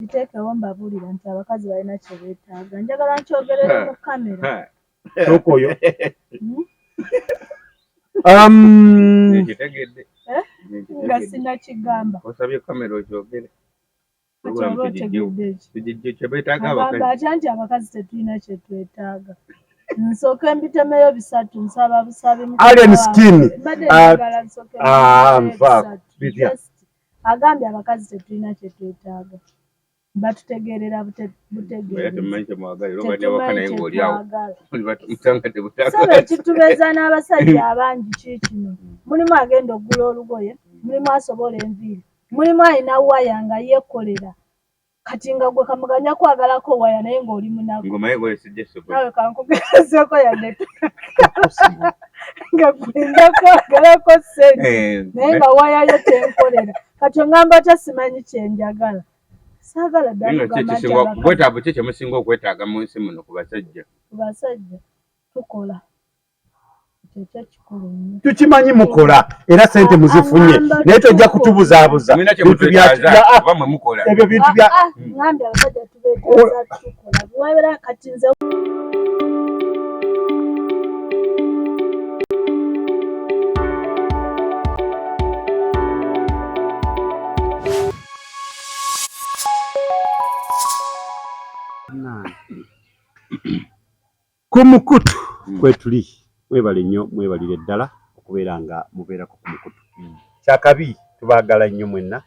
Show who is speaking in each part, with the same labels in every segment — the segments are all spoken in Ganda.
Speaker 1: nteekewo mbabulira nti abakazi balina kye beetaaga njagala nkyogerere mu kamera
Speaker 2: Chokoyo.
Speaker 1: nga sinakigamba
Speaker 3: osabye kamera okyogere
Speaker 1: atya nti abakazi tetulina kye twetaaga nsooka mbitemeyo bisatu nsaba busabi
Speaker 2: Alien skin.
Speaker 1: agambye abakazi tetulina kye twetaaga batutegeerera butegeeresaba ekitubeeza n'abasajja abangi kiikino mulimu agenda oggula olugoye mulimu asobola enviiri mulimu alina waya nga yeekolera kati nga gwe kamuganya kwagalako waya naye ng'oli munawe kankugezeeko yadde nga gwenda kwagalako sente naye nga waya yo tenkolera kati oŋŋamba tasimanyi kyenjagala saagala
Speaker 3: ddabwetaavu ki kyemusinga okwetaaga mu nsi muno ku basajja
Speaker 1: tukola ekyo kikulu nnyo
Speaker 2: tukimanyi mukola era sente muzifunye naye tojja kutubuzaabuza ebyo bintu bya
Speaker 1: ngambye abasajja tubeetaaza tukola bwebera kati nze
Speaker 2: ku mukutu kwetuli mwebale nnyo mwebalire ddala okubeera nga mubeerako ku mukutu kyakabi tubaagala nnyo mwenna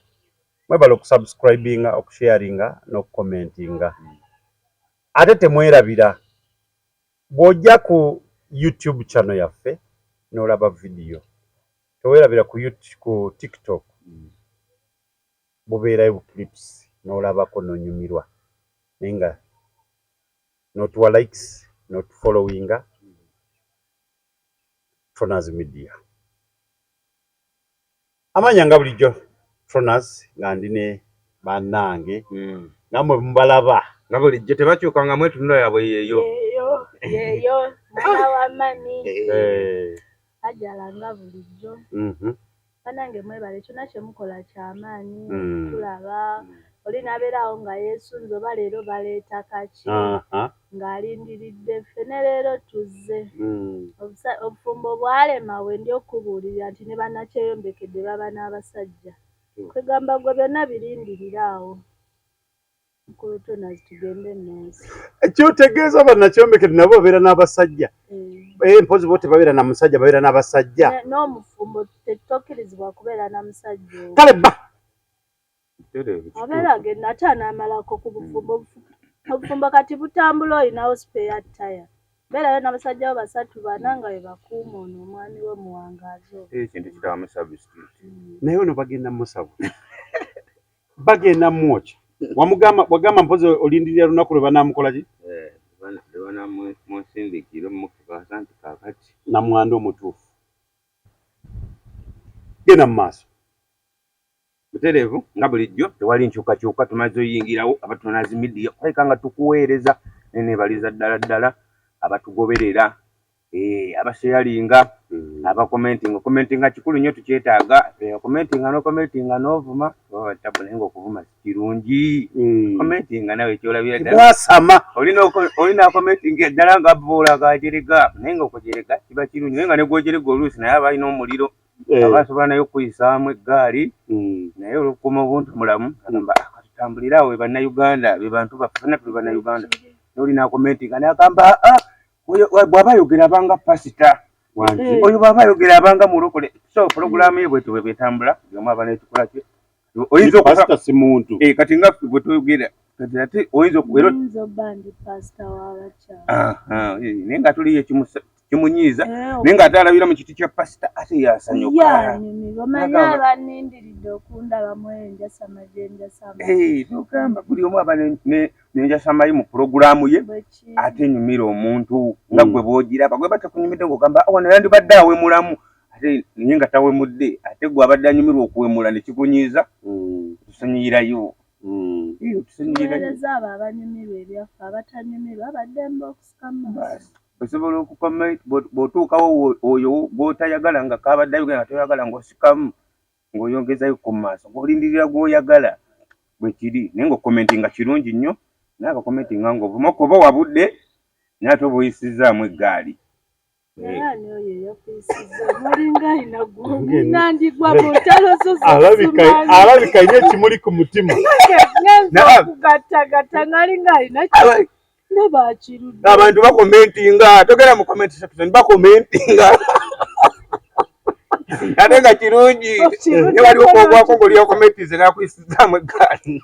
Speaker 2: mwebale okusubscribinga okusharinga n'okukomentinga ate temwerabira bw'ojja ku YouTube channel yaffe n'olaba vidiyo teweerabira ku TikTok bubeerayo clips n'olabako n'onyumirwa naye nga n'otuwa likes n'otufollowinga Tronaz Media. Amanya nga bulijjo Tronaz nga ndine bannange namwe mubalaba
Speaker 3: nga bulijjo tebakyuka nga mwetunula yabwe yeeyo
Speaker 1: mwana wa mani ajala nga bulijjo bannange mwebale kyonna kyemukola kyamaanyi tulaba oli nabeerawo nga yeesunze oba leero baleeta kaki ng'alindiridde ffene leero tuzze obufumbo bwalema we ndi okubuulira nti ne bannakyeyombekedde baba n'abasajja kwegamba gwe byonna birindiriraawo Tronaz tugende nnansi
Speaker 2: ekyotegeeza bannakyeyombekedde nabo babeera n'abasajja mpozi bo tebabeera na musajja babeera n'abasajja
Speaker 1: n'omufumbo tekikkirizibwa kubeera na musajja
Speaker 2: kale bba
Speaker 1: abeera agenda ate anaamalako ku bufumbo obufumbo kati butambula olinawo spare tire beerayo n'abasajja bo 3-4 nga bwe bakuuma ono omwami we muwangaazi
Speaker 3: ekintu kitamu substitute
Speaker 2: naye ono bagenda musabu bagenda mwoki wagamba mpozi olindirira lunaku lwe banaamukola ki
Speaker 3: banamusindikira mukibasa nti kakati
Speaker 2: namwanda omutuufu genda mu maaso
Speaker 3: butereevu nga bulijjo tewali nkyukakyuka tumaze oyingirawo Tronaz Media kulabika nga tukuweereza neneebaliza ddala abatugoberera abasharinga abakomentinga kikulu nnyo tukyetaaga komentinga n'ovuma tabu naye ngaokuvuma kirungi komentinga nawe kyolabira
Speaker 2: ddala
Speaker 3: olina komentinga eddala nga boola gajerega naye ngaokujerega kiba kirungi naye nga negwojerega oluusi naye aba alina omuliro abasobola naye okuyisaamu eggaali naye olwokukuma obuntu mulamu agamba katutambulire awo bannayuganda be bantu baffe fenna tuli bannayuganda nolina komentinga nagamba bw'aba ayogera abanga pasita oyo bw'aba ayogera abanga mulokole so pulogulaamu ye bwetu bwe betambula omu aba netukola ki oyinza
Speaker 2: pasita si muntu
Speaker 3: kati nga ffe bwe tuyogera kati ate oyinza naye nga tuliyo kimunyiiza naye nga ate alabira mu kiti kya pasita ate yasanyuka
Speaker 1: omanyi abanindiridde okundaba mwenjasama gyenjasama
Speaker 3: tugamba buli omu aba nenjasamayi mu pulogulaamu ye ate enyumira omuntu nga gwe bwogiraba gwe batakunyumidde ngaogamba wano yandibadde awemulamu ate naye nga tawemudde ate gwe abadde anyumirwa okuwemula nekikunyiiza tusanyuyirayo
Speaker 1: tuweereza abo abanyumirwa ebyaffe abatanyumirwa abaddembe okusikamu
Speaker 3: osobola bw'otuukawo oyo gw'otayagala nga kabadde ayogera nga toyagala ng'osikamu ng'oyongezayo ku maaso ng'olindirira gw'oyagala bwe kiri naye ng'okomentinga kirungi nnyo naye akakomentinga ng'ovuma kuba wabudde naye ate oba oyisizaamu eggaali.
Speaker 1: Ani oyo yakuyisiza mulinga ayina gunandigwa mu ntalo zo
Speaker 2: alabika nnyo kimuli ku mutima.
Speaker 1: Kugattagatta ngalinga ayina nebakirudde.
Speaker 3: Abantu bakomentinga togera mu comment section bakomentinga ate nga kirungi ne waliwo kwogwako ng'oli yakomentize n'akuyisizaamu eggaali.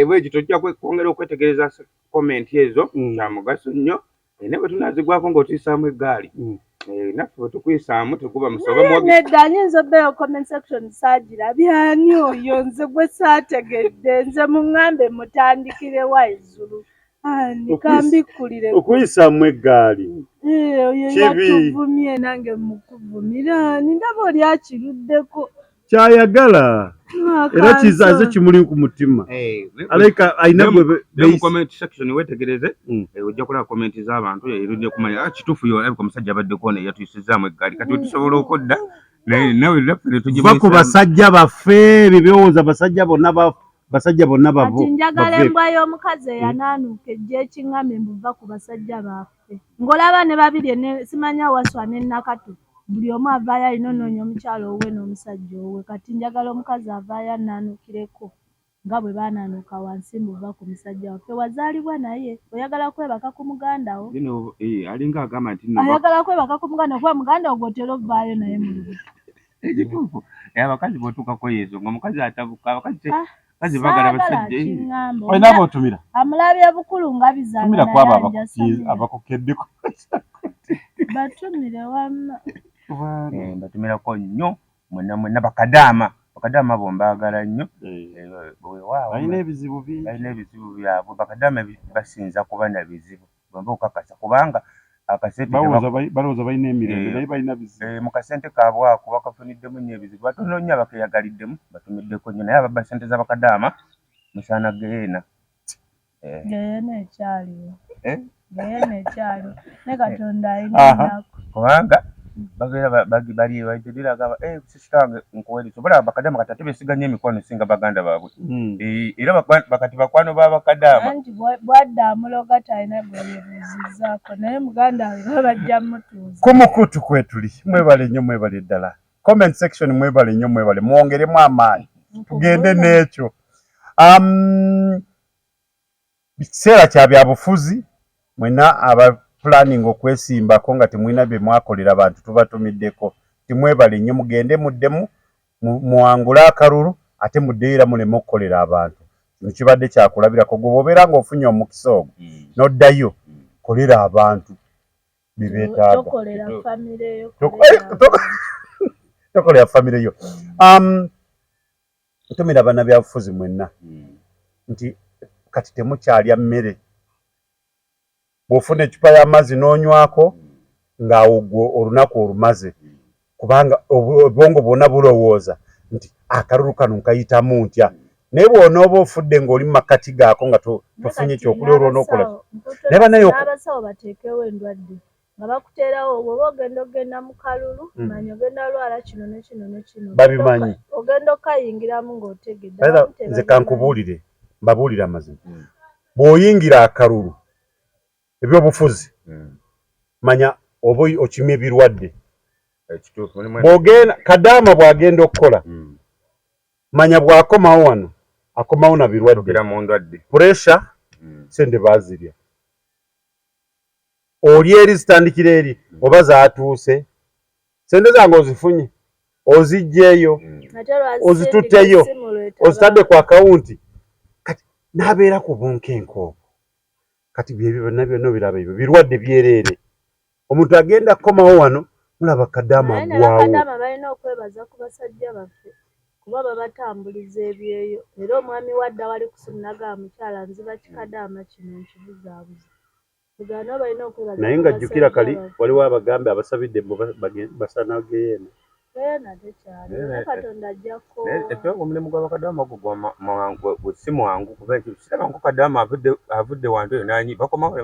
Speaker 3: Bwekyo tojja kwongera okwetegereza komenti ezo kya mugaso nnyo ne bwe tunaazigwako ng'otuyisaamu eggaali naffe bwe tukuyisaamu teguba musoba
Speaker 1: nedda nyinza obbeera comment section saagirabyani oyo nze gwe saategedde nze muŋŋambe mutandikirewo ezzulu nikambikkulire
Speaker 2: okuyisaamu eggaali
Speaker 1: oyo yatuvumye nange mukuvumira ndaba oli akiruddeko
Speaker 2: kyayagala era kizaze kimuli ku mutima alaika ayina
Speaker 3: mu comment section wetegereze ojja kulaba comment z'abantu erudde kumanya kituufu yo alabika omusajja abaddeko ne yatuyisizaamu eggaali kati wetusobola okodda nawe laffe
Speaker 2: tugiva ku basajja baffe bibyowoza basajja bonna bavo
Speaker 1: ati njagala embwa y'omukazi eyanaanuuka ejja ekiŋŋamye mbuva ku basajja baffe ng'olaba ne babiri simanya waswa ne nakatu buli omu avaayo alina onoonya omukyalo owe n'omusajja owe kati njagala omukazi avaayo annaanukireko nga bwe baanaanuuka wansi mbuva ku musajja waffe wazaalibwa naye oyagala kwebaka ku muganda wo
Speaker 3: alinga agamba nti
Speaker 1: ayagala kwebaka ku muganda kuba muganda ogwo otera ovaayo naye mu lubuto
Speaker 3: ekituufu abakazi bw'otuukako yeezo ng'omukazi atabuka abakazi bagala basajja
Speaker 2: olina b'otumira
Speaker 1: amulabye bukulu nga bizaana
Speaker 2: kwabo abakokeddeko
Speaker 1: batumire wamma
Speaker 3: batumirako nnyo mwenna bakadaama bombaagala nnyo
Speaker 2: balina ebizibu
Speaker 3: byabwe bakadaama basinza kuba na bizibu bomba okukakasa kubanga akasente
Speaker 2: balowooza balina emirembe naye balina bizibu
Speaker 3: mu kasente kaabwe ako bakafuniddemu nnyo ebizibu batono nnyo abakeyagaliddemu batumiddeko nnyo naye ababba sente z'abakadaama musaana geena
Speaker 1: ekyaliwo ne Katonda alina
Speaker 3: kubanga babeera bali bagamba sikitange nkuwere sobola bakadaama kati ate besiganya emikwano singa baganda baabwe era bakati bakwano b'abakadaama
Speaker 1: anti bwadda amuloga talina gweyebuuzizzaako naye muganda we babajja mutuuza
Speaker 2: ku mukutu kwetuli mwebale nnyo mwebale ddala comment section mwebale nnyo mwebale mwongeremu amaanyi tugende n'ekyo biseera kya byabufuzi mwena aba planning okwesimbako nga temwina bye mwakolera abantu tubatumiddeko timwebale nnyo mugende muddemu muwangula akalulu ate muddeera muleme okukolera abantu kino kibadde kyakulabirako gwe obeera ng'ofunye omukisa ogwo n'oddayo kolera abantu bibeetaaga tokolera famire yo ntumira bannabyabufuzi mwenna nti kati temukyalya mmere bw'ofuna ecupa y'amazzi n'onywako ng'awo gwe olunaku olumaze kubanga obwongo bwonna bulowooza nti akalulu kano nkayitamu ntya naye bw'onooba ofudde ng'oli mu makati gaako nga tofunye ekyokulya olw'onookola naye banaye
Speaker 1: abasawo bateekewo endwadde nga bakuteerawo bw'oba ogenda mu kalulu manya ogenda lwala kino ne kino ne kino
Speaker 2: babimanyi
Speaker 1: ogenda okayingiramu ng'otegedde
Speaker 2: nze kankubuulire mbabuulire amazima bw'oyingira akalulu ebyobufuzi manya oba okimya ebirwadde bw'ogenda kadaama bw'agenda okukola manya bw'akomawo wano akomawo na birwadde puresha sente baazirya oli eri zitandikira eri oba zaatuuse sente zange ozifunye ozigyeyo ozitutteyo ozitadde ku akawunti kati n'abeera ku bunkenko kati byebyo byonna byonna biraba ebyo birwadde byereere omuntu agenda kukomawo wano mulaba kadaama agwawo
Speaker 1: bakadaama balina okwebaza ku basajja baffe kuba babatambuliza ebyeyo era omwami wadda wali kusunaga mukyala nziba kikadaama kino nkibuzaabuza bugano balina okwebaza
Speaker 2: naye nga jjukira kali waliwo abagambe abasabidde basanageyeena
Speaker 1: Katonda ajjako
Speaker 3: omulimu gw'abakadaama ogwo si mwangu kuba ekyo kiraba nko kadaama avudde wantu eyo nanyi bakomawo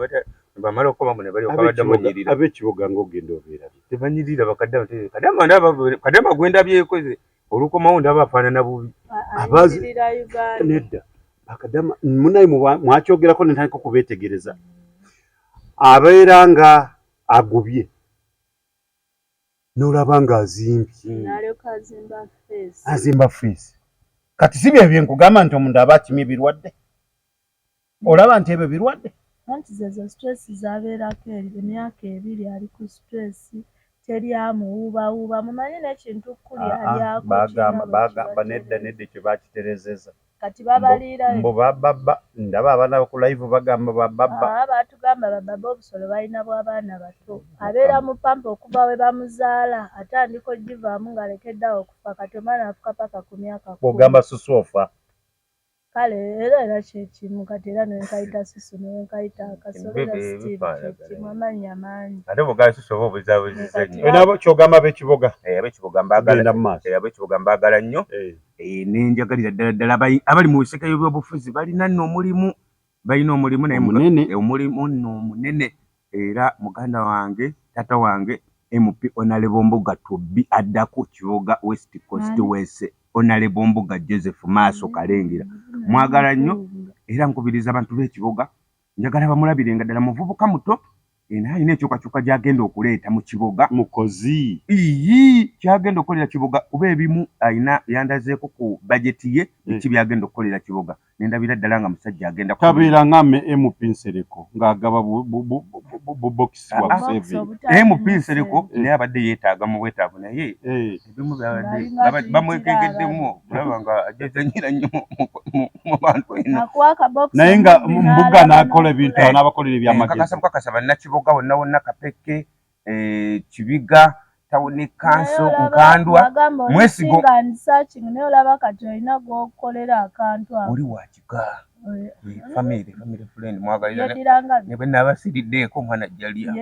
Speaker 3: bamala okuba mune bali okabadde munyirira
Speaker 2: ab'ekibuga ng'ogenda obeera
Speaker 3: tebanyirira bakadama gwenda byekoze olukomawo ndaba afaanana bubi
Speaker 2: abazi nedda bakadama munaye mwakyogerako nentandika okubeetegereza abeera nga agubye n'olaba ng'azimbye azimba feesi kati si bye byenkugamba nti omuntu aba akimye birwadde olaba nti ebyo birwadde
Speaker 1: anti zezo stress zabeerako emyaka 2 ali ku stress teryamuwuubawuuba mumanyi n'ekintu kuli
Speaker 2: bagamba nedda kye bakiterezeza
Speaker 1: kati babaliira
Speaker 2: mbu bababa ndaba abaana ku live bagamba bababa
Speaker 1: batugamba bababa obusolo balina bw'abaana bato abeera mu pampa okuva we bamuzaala atandika ogivaamu ng'alekeddeawo okufa kati omwana afuka paka ku myaka 10
Speaker 2: ogamba susoofa
Speaker 1: kale era kyekimu kati era nenkayita susu nenkayita akasolera steve kyekimu amannya mangi
Speaker 3: ate bugala susu oba obuzaabuziza nnyo
Speaker 2: nabo kyogamba ab'ekibuga
Speaker 3: ab'ekibuga mbaagala nnyo nenjagalira ddala abali mu bisekeyo by'obufuzi balina nno omulimu naye omulimu nno omunene era muganda wange tata wange MP Honorable Mbuga Tobbi adda ku kibuga West Coast West Honorable Mbuga Joseph Maaso Kalengera mwagala nnyo era nkubiriza abantu b'ekibuga njagala bamulabirenga ddala muvubuka muto naye n'ekyokakyuka gy'agenda okuleeta mu kibuga
Speaker 2: mukozi
Speaker 3: kyagenda okukolera kibuga kuba ebimu ayina yandazeeko ku bajeti ye eki byagenda okukolera kibuga nendabira ddala nga musajja agenda
Speaker 2: tabeera nga MP Nsereko ng'agaba bubokisi bwa
Speaker 3: MP Nsereko naye abadde yeetaaga mu bwetaavu naye ebimu bamwegegeddemu okulaba nga ajezanyira nnyo mu bantu eno
Speaker 2: naye nga Mbuga n'akola ebintu n'abakolera ebyamagezi
Speaker 3: kakasa bannakibuga wonna Kapeke Kibiga tawuni kanso Nkandwa Mwesigo
Speaker 1: naye olaba kati olina gwokolera akantu ako
Speaker 3: oli wakiga family friend mwagalira ne bwe nabasiriddeeko omwana jjalya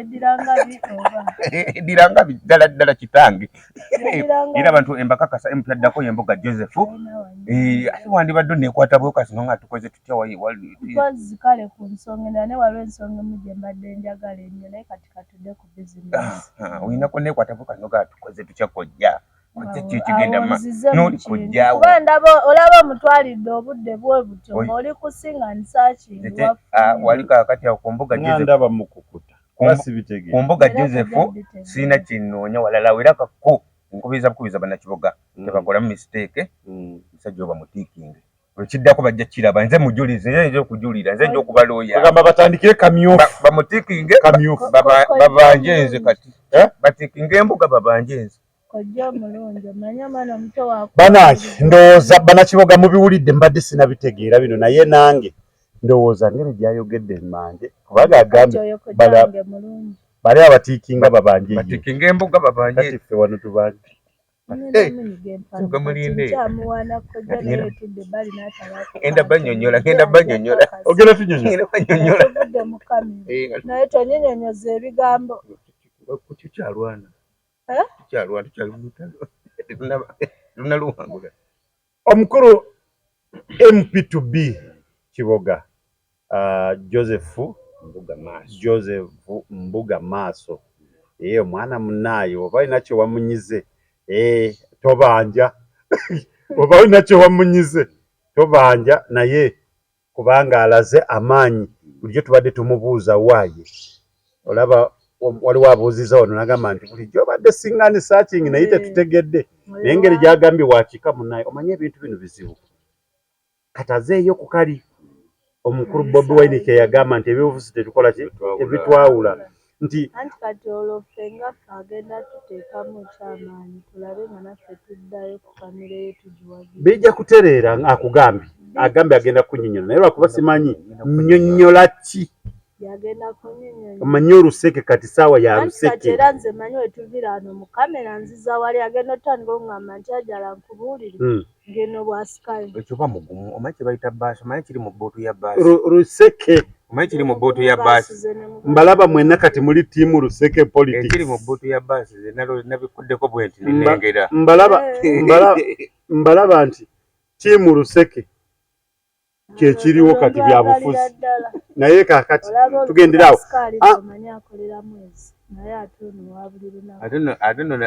Speaker 3: yediranga ddala kitange era abantu embakakasa empyaddako y'Embuga Joseph ate wandibadde neekwata bwekasi nga tukoze tutya
Speaker 1: kozi kale ku nsonga endala ne waliwo ensonga emu gye mbadde njagala ennyo naye kati katudde ku bizinesi
Speaker 3: olinako neekwata bwekasi nga tukoze tutya kojja
Speaker 1: kuba ndaba olaba omutwalidde obudde bwe butyo ng'oli kusinganisa kintu
Speaker 3: wali kakati awo ku Mbuga
Speaker 2: ndaba mukukuta
Speaker 3: ku Mbuga Joseph sirina kinnoonya walala werakako nkubiriza bannakibuga tebakolamu mistake musajja oba mutiikinge wekiddako bajja kiraba nze mujulize nze okujulira nze okuba looya
Speaker 2: bagamba batandikire kamyufu
Speaker 3: bamutiikinge babanje nze kati batiikinge Embuga babanje nze
Speaker 2: banaye ndowooza bannakibuga mubiwulidde mbadde sinabitegeera bino naye nange ndowooza ngeri gyayogedde manje kubanga agambye bali abatiikinga babanje
Speaker 3: batiikinga Embuga babanje
Speaker 2: kati ffe wano tubanje
Speaker 3: genda banyonyola
Speaker 2: ogenda tunyonyola
Speaker 1: naye tonyinyonyoza ebigambo
Speaker 3: kukyalwana lunaluwangula
Speaker 2: omukulu MP2B Kiboga Joseph Mbuga Maaso omwana munaaye oba olina kye wamunyize tobanja oba olina kye wamunyize tobanja naye kubanga alaze amaanyi bulijjo tubadde tumubuuza waaye olaba waliwo abuuziza wano nagamba nti bulijjo obadde singani searching naye tetutegedde naye engeri gyagambye wakika munaye omanye ebintu bino bizibu katazeeyo ku kali omukulu Bobi Wine kye yagamba nti ebyobufuzi tetukola ebitwawula nti
Speaker 1: kati olwo ffe nga ffe agenda tuteekamu ekyamaanyi tulabe nga naffe tuddayo ku famire yetu giwagira
Speaker 2: bijja kutereera akugambye agambye agenda kunnyonnyola naye lwakuba simanyi nnyonnyola ki
Speaker 1: yagenda kunnyonnyola
Speaker 2: omanyi oluseke kati saawa ya luseke
Speaker 1: kati era nze manyi wetuvira wano mu kamera nziza wali agenda otandika okungamba nti ajala nkubuulire ngeno bwasikayo
Speaker 3: ekyoba mugumu omanyi kye bayita baasi omanyi kiri mu bootu ya baasi
Speaker 2: luseke
Speaker 3: omanyi kiri mu bootu ya baasi
Speaker 2: mbalaba mwenna kati muli tiimu luseke politics
Speaker 3: ekiri mu bootu ya baasi nabikuddeko bwe nti ninengera
Speaker 2: mbalaba nti tiimu luseke kyekiriwo kati bya bufuzi naye kakati tugenderawo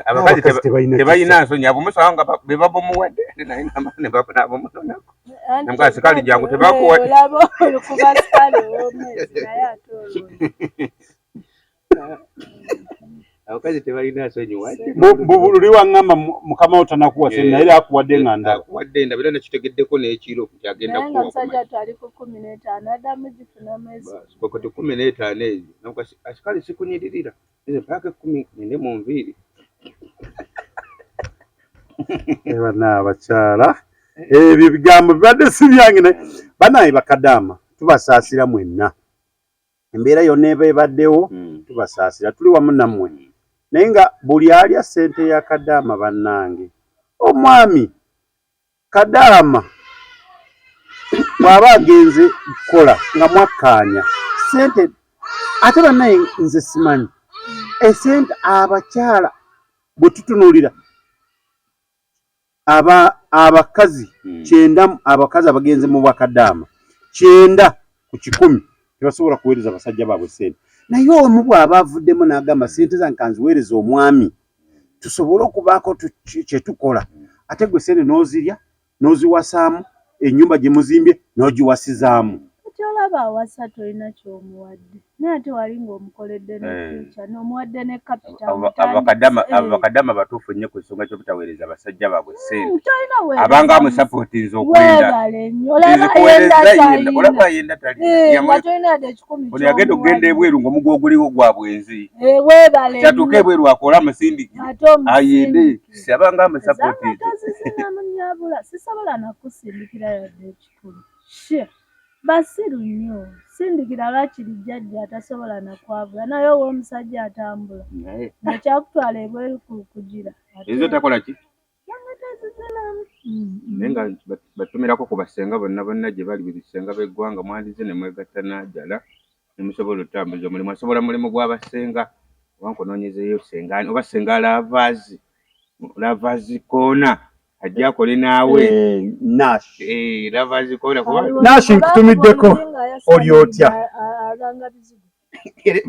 Speaker 3: abakazi tebalina nsonyi abo musawo nga be babomuwadde naye ne babona abomunonako namugamba sikaali jangu tebakuwadde abakazi tebalina nsonyi
Speaker 2: luli waŋŋamba mukama wo tanakuwase naye era akuwadde nga ndaba
Speaker 3: akuwadde ndaba era nakitegeddeko n'ekiro nti agenda kuwakati 15 ezo asikaali sikunyiririra eze paaka 10 nende mu nviiri
Speaker 2: bana abakyala ebyo bigambo bibadde si byange naye banaye bakadaama tubasaasira mwenna embeera yonna eba ebaddewo tubasaasira tuli wamu nammwe naye nga buli alya ssente ya kadaama bannange omwami kadaama bw'aba agenze kukola nga mwakkaanya ssente ate bannaye nze simanyi esente abakyala bwe tutunuulira abakazi 9 abakazi abagenze mu bwakadaama 9 ku 10 tebasobola kuweereza basajja baabwe ssente naye omu bw'aba avuddemu n'agamba ssente zange kanziweereza omwami tusobole okubaako kye tukola ate gwe ssente n'ozirya n'oziwasaamu ennyumba gye muzimbye n'ogiwasizaamu
Speaker 1: kyolaba awasa tolina ky'omuwadde naye ate wali ng'omukoledde n'efiica n'omuwadde ne kapita
Speaker 3: abakadaama batuufu nnyo ku nsonga ky'obutaweereza basajja baabwe ssente abanga amusapootinza okwenda olaba yenda talina yagenda okugenda ebweru ng'omugwa oguliwo gwa bwenzi kyatuuka ebweru akola amusindiki ayende abanga amusapootinza
Speaker 1: sisobola nakusindikira yadde ekikulu basiru nnyo sindikira lwakiri jjajja atasobola nakwabula naye ow'omusajja atambula nakyakutwala ebweru kugira
Speaker 3: ezo takola ki naye nga batumirako ku basenga bonna gye bali bisenga b'eggwanga mwandize ne mwegatta n'ajala ne musobola otambuza omulimu asobola mulimu gw'abasenga wankunoonyezeeyo senga oba senga lavaazi koona ajja akole naawe lavaazi koona
Speaker 2: Nash nkutumiddeko oli otya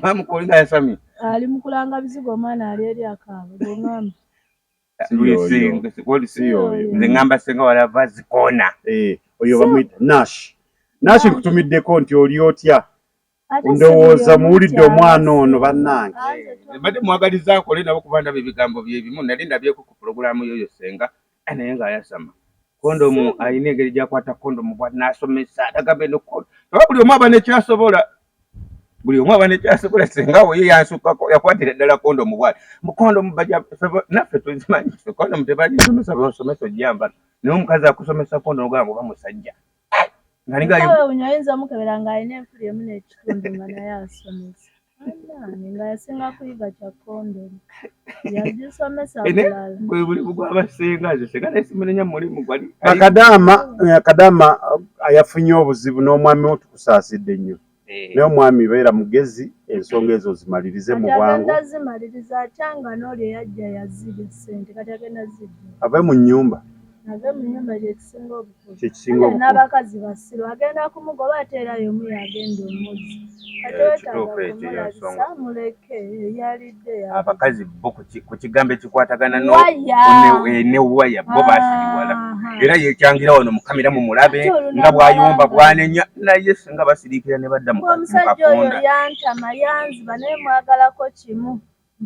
Speaker 3: mamukolinga yasamye
Speaker 1: ali mu kulanga bizigo omwana ali eri akaabo gongamba
Speaker 3: nze ngamba senga wa lavaazi koona
Speaker 2: oyo bamwita Nash nkutumiddeko nti oli otya ndowooza muwulidde omwana ono bannange
Speaker 3: badde mwagaliza akole nabo kuba ndaba ebigambo byebimu nali ndabyeko ku pulogulaamu yoyo senga naye ng'ayasama kondomu alina engeri gyakwata kondomu bw'anaasomesa agabe nokola oba buli omu aba nekyasobola senga we ye yansukako yakwatira ddala kondomu bwali mukondomu bajja naffe tuzimanyi kondomu tebagisomesa basomesa ojjamba naye omukazi akusomesa kondomu ogamba oba musajja
Speaker 1: oyinza mukebera ng'alina enfuli emu n'ekitundu nga naye asomesa nga yasinga kuyiga kya kondomu yagisomesa bulala
Speaker 3: bwe bulimu bw'abasenga ze senga nesimunenya mulimu gwali
Speaker 2: akadaama yafunye obuzibu n'omwami wo tukusaasidde nnyo naye omwami beera mugezi ensonga ezo zimalirize mu bwangu
Speaker 1: agenda zimaliriza atyanga n'oli eyajja yazirya ssente kati agenda zidda
Speaker 2: ave mu nnyumba
Speaker 1: ave mu nnyumba kyekisinga obukulu n'abakazi basiru agenda kumugoba ate era yomu yagenda omuzzi ate wetaaga kumulabisa muleke yalidde
Speaker 3: abakazi bo ku kigambo ekikwatagana ne waya bo basiriwala era yekyangira wano mukamera mu mulabe nga bw'ayomba bwanenya naye singa basiriikira ne badda mu
Speaker 1: omusajja oyo yantama yanziba naye mwagalako kimu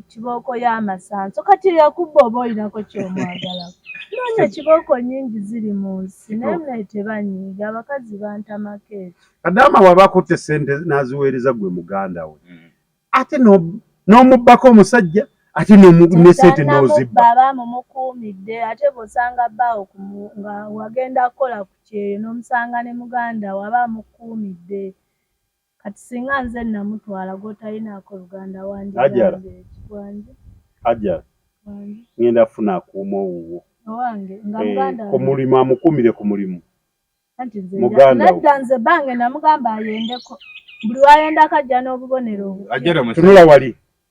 Speaker 1: kibooko y'amasanso kati yakubba oba olinako kyomwagalako noonya kibooko nnyingi ziri mu nsi naye naye tebanyiiga abakazi bantamako ekyo
Speaker 2: kadaama waba akutte ssente n'aziweereza gwe muganda we ate n'omubbako omusajja ate ne ssente n'ozibba
Speaker 1: aba mumukuumidde ate bw'osanga bbaawo nga wagenda kukola ku kyeyo n'omusanga ne muganda we aba amukuumidde kati singa nze namutwala gw'otalinaako luganda wange
Speaker 2: ajala ngenda kufuna akuuma owuwo
Speaker 1: owange nga muganda
Speaker 2: ku mulimu amukuumire ku mulimu
Speaker 1: nadda nze bange namugamba ayendeko buli lwayendako ajja n'obubonero
Speaker 2: tunula wali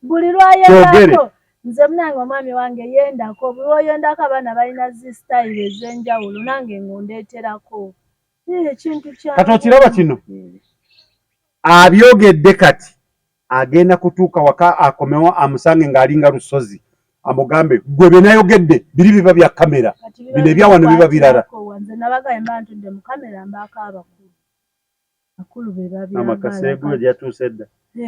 Speaker 1: buli lwayendako nze munange omwami wange yendako buli lwoyendako abaana balina zi sitayiro ez'enjawulo nange ng'ondeeterako
Speaker 2: kati okiraba kino abyogedde kati agenda kutuuka waka akomewo amusange ng'alinga lusozi amugambe gwe bye nayogedde biri biba bya kamera bino ebyawano biba birala amakaseegu egyatuuse dda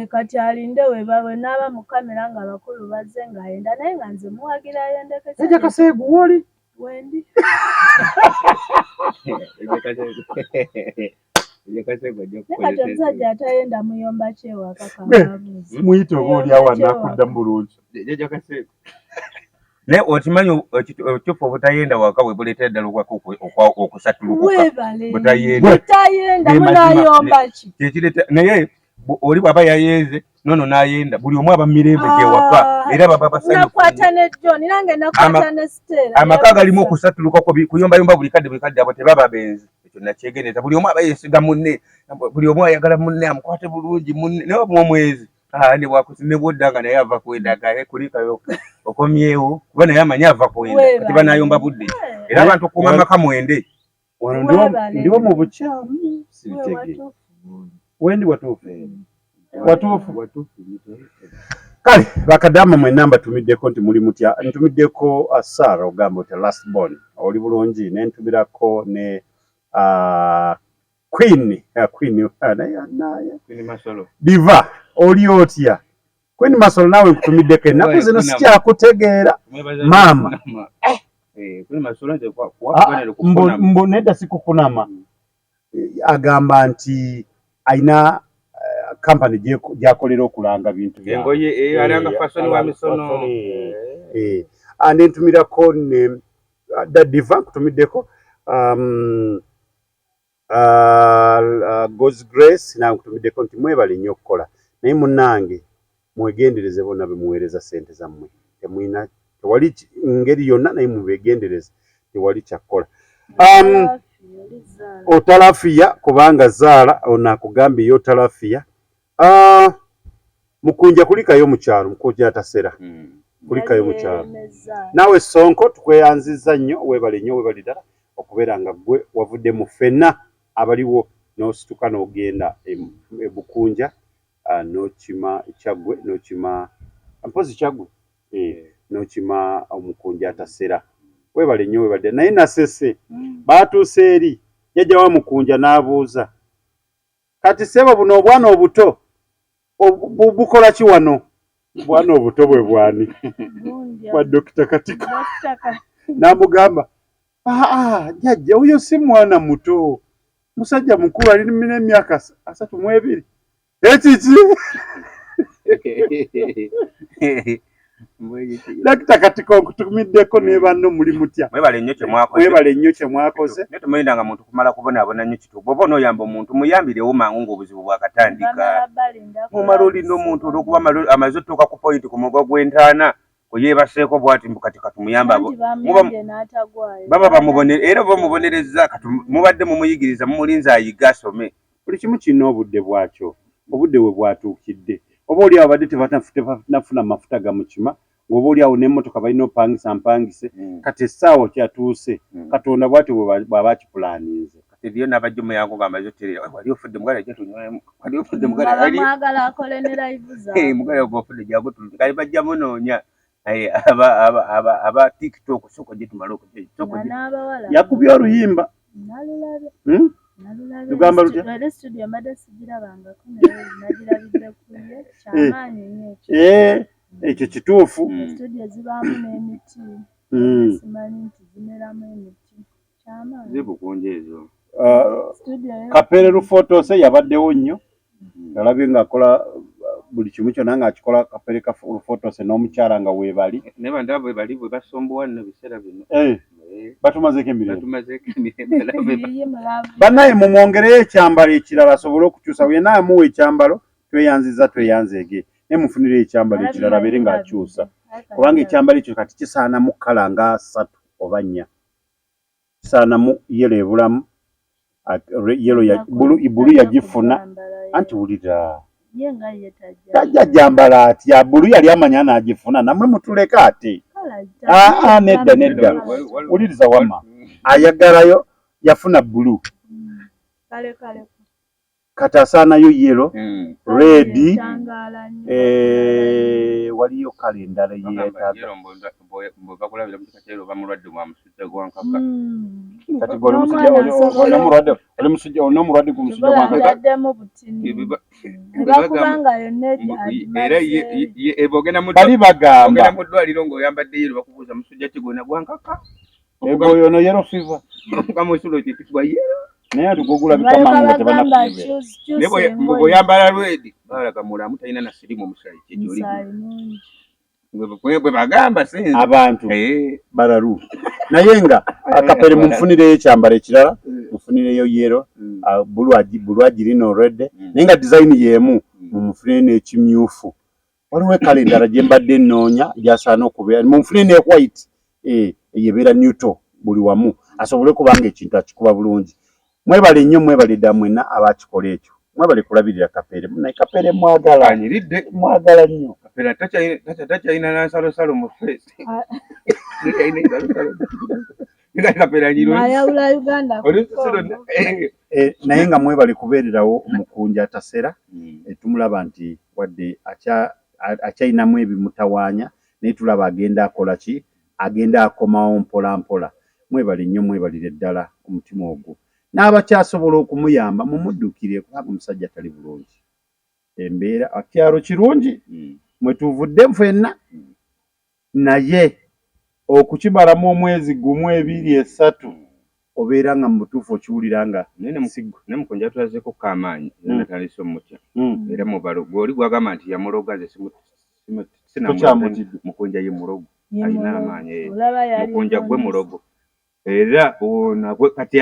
Speaker 1: kati alinde webawe n'aba mu kamera nga bakulu bazze ng'ayenda naye nga nze muwagira ayendekese
Speaker 2: eja kaseegu woli
Speaker 1: wendi kati omusajja atayenda muyomba kyewaka kamabuuzi
Speaker 2: muyite oba oli awo anakudda mu bulungi
Speaker 3: naye okimanyi obukyufu obutayenda waka bwe buleetera ddala okusatulukuka
Speaker 1: butayenda munayomba ki
Speaker 3: kyekireta naye oli bw'aba yayenze nono n'ayenda buli omu aba mirembe gyewaka era baba
Speaker 1: basanyunakwata ne John nange nakwata ne Stella
Speaker 3: amaka galimu okusatuluka kuyombayomba buli kadde abo tebaba benzi ekyo nakyegendereza buli omu aba yeesiga munne buli omu ayagala munne amukwate bulungi munne naye omwezi ne bwakusine bwoddanga naye ava kwendaga kulikayo okomyewo kuba naye amanyi ava kwenda kati banayomba budde era abantu okuuma amaka mwende
Speaker 2: wano ndiwo mu bukyamu sibitege wendi watuufu kale bakadama mwenna mbatumiddeko nti muli mutya ntumiddeko Sarah ogamba oti last born oli bulungi nentumirako ne Queen
Speaker 3: Masolo
Speaker 2: Diva oli otya Queen Masolo nawe nkutumiddeko ennaku zino sikyakutegeera maama mbu nedda sikukunama agamba nti ayina kampani gyakolera okulanga bintu
Speaker 3: engoye alanga fashion wa misono
Speaker 2: nentumirako ne Diva nkutumiddeko God's Grace nawe nkutumiddeko nti mwebale nnyo okukola naye munnange mwegendereze bonna bemuweereza sente zammwe tewali ngeri yonna naye mubegendereze tewali kyakkola otalafiya kubanga Zaala ono akugambye yo otalafiya mukunja kulikayo mukyalo mukunja atasera kulikayo mukyalo naawe Sonko tukweyanziza nnyo weebale nnyo weebale ddala okubeera nga gwe wavudde mu ffenna abaliwo n'osituka n'ogenda ebukunja n'okima Kyaggwe n'okima mpozi Kyaggwe n'okima omukunja atasera weebale nnyo weebale naye Nasese baatuuse eri jjajja wa mukunja n'abuuza kati sebo buno obwana obuto bukola ki wano bwana obuto bwe bwani bwa Dr. Katiko n'amugamba jjajja oyo si mwana muto musajja mukulu alina emyaka 32 ekiki Dr. Katiko nkutumiddeko ne banno muli mutya
Speaker 3: mwebale nnyo kye mwakoze naye temuyindanga muntu kumala kubonaabona nnyo kituufu bw'oba onooyamba omuntu muyambirewo mangu ng'obuzibu bwakatandika mumala olina omuntu olw'okuba amaze otuuka ku pointi ku mugo gw'entaana kuyeebaseeko bw'ati kati katumuyamba baba bamubonere era bamubonereza mubadde mumuyigiriza mumulinza ayiga asome
Speaker 2: buli kimu kirina obudde bwakyo obudde we bwatuukidde oba oli awo badde tebanafuna mafuta gamukima ng'oba oli awo n'emmotoka balina opangisa mpangise kati essaawa kyatuuse Katonda bw'ati bw'aba akipulaniinze
Speaker 3: eriyo n'abajja omuyango ng'amaze oterera wali ofudde mugala ajja tunywamu wali ofudde
Speaker 1: mwagala akole ne live zaabwe
Speaker 3: mugala gw'ofudde gyago kali bajja munoonya aba TikTok soko gye tumala
Speaker 2: yakubye oluyimba tugamba lutya
Speaker 1: studio mbadde sigirabangako nagirabidde kuye kyamaanyi nnyo
Speaker 2: ekyo kituufu
Speaker 1: studio zibaamu n'emiti simanyi nti zimeramu emiti kyamaanyi
Speaker 3: zibukunja ezo
Speaker 2: Kapere Rufotose yabaddewo nnyo alabye ng'akola buli kimu kyonna ng'akikola Kapere Rufotose n'omukyala nga weebali
Speaker 3: naye bandaba bwe basombowa nno biseera bino
Speaker 2: batumazeeko emirembe bannaye mumwongereyo ekyambalo ekirala asobole okukyusa yenna amuwa ekyambalo tweyanzeege naye mufunire ekyambalo ekirala abeere ng'akyusa kubanga ekyambalo ekyo kati kisaanamu kkala nga 3 oba 4 kisaanamu yero ebulamu bulu yagifuna anti wulira tajja jambala atya bulu yali amanya n'agifuna namwe mutuleka ate nedda wuliriza wama ayagalayo yafuna bulu
Speaker 1: kale
Speaker 2: katasaanayo yellow red waliyo kale endala yeetaaga kati onomulwadde ku musujja bali bagamba
Speaker 3: muddwaliro ng'oyambadde yero bakubuuza musujja kigona gwankaka
Speaker 2: eboyo ono yellow fever
Speaker 3: kamusulo kitibwa yero
Speaker 2: naye atugugula bikamanga
Speaker 3: bw'oyambala lwedi balaga mulamu talina na sirimu omusayi kyekyo bwe bagamba sinzi
Speaker 2: abantu balalu naye nga akapere mumfunireyo ekyambalo ekirala mufunireyo yero bulwagirino red naye nga design y'emu mumufunire n'ekimyufu waliwo ekala endala gye mbadde nnoonya gyasaana okubeera mumufunire ne white eyebeera neutral buli wamu asobole kubanga ekintu akikuba bulungi mwebale nnyo mwebale dda mwenna abakikola ekyo mwebale kulabirira kapere naye kapere mwagala nnyo
Speaker 3: kapere takyalina nansalosalo mu face
Speaker 2: naye nga mwebale kubeererawo omukunja atasera tumulaba nti wadde akyayinamu ebimutawaanya naye tulaba agenda akola ki agenda akomawo mpola mpola mwebale nnyo mwebalire ddala omutima ogwo n'abakyasobola okumuyamba mumuddukire kubanga omusajja tali bulungi embeera akyalo kirungi mwe tuvudde ffenna naye okukibalamu omwezi gumu 2 3 obeera nga mu butuufu okiwulira nga
Speaker 3: nemukunja tulazeeko kamaanyi natandise omutya era mubalo gwoli gwagamba nti yamuloga nze mukunja ye mulogo alina amaanyi mukunja gwe mulogo era nagwe kati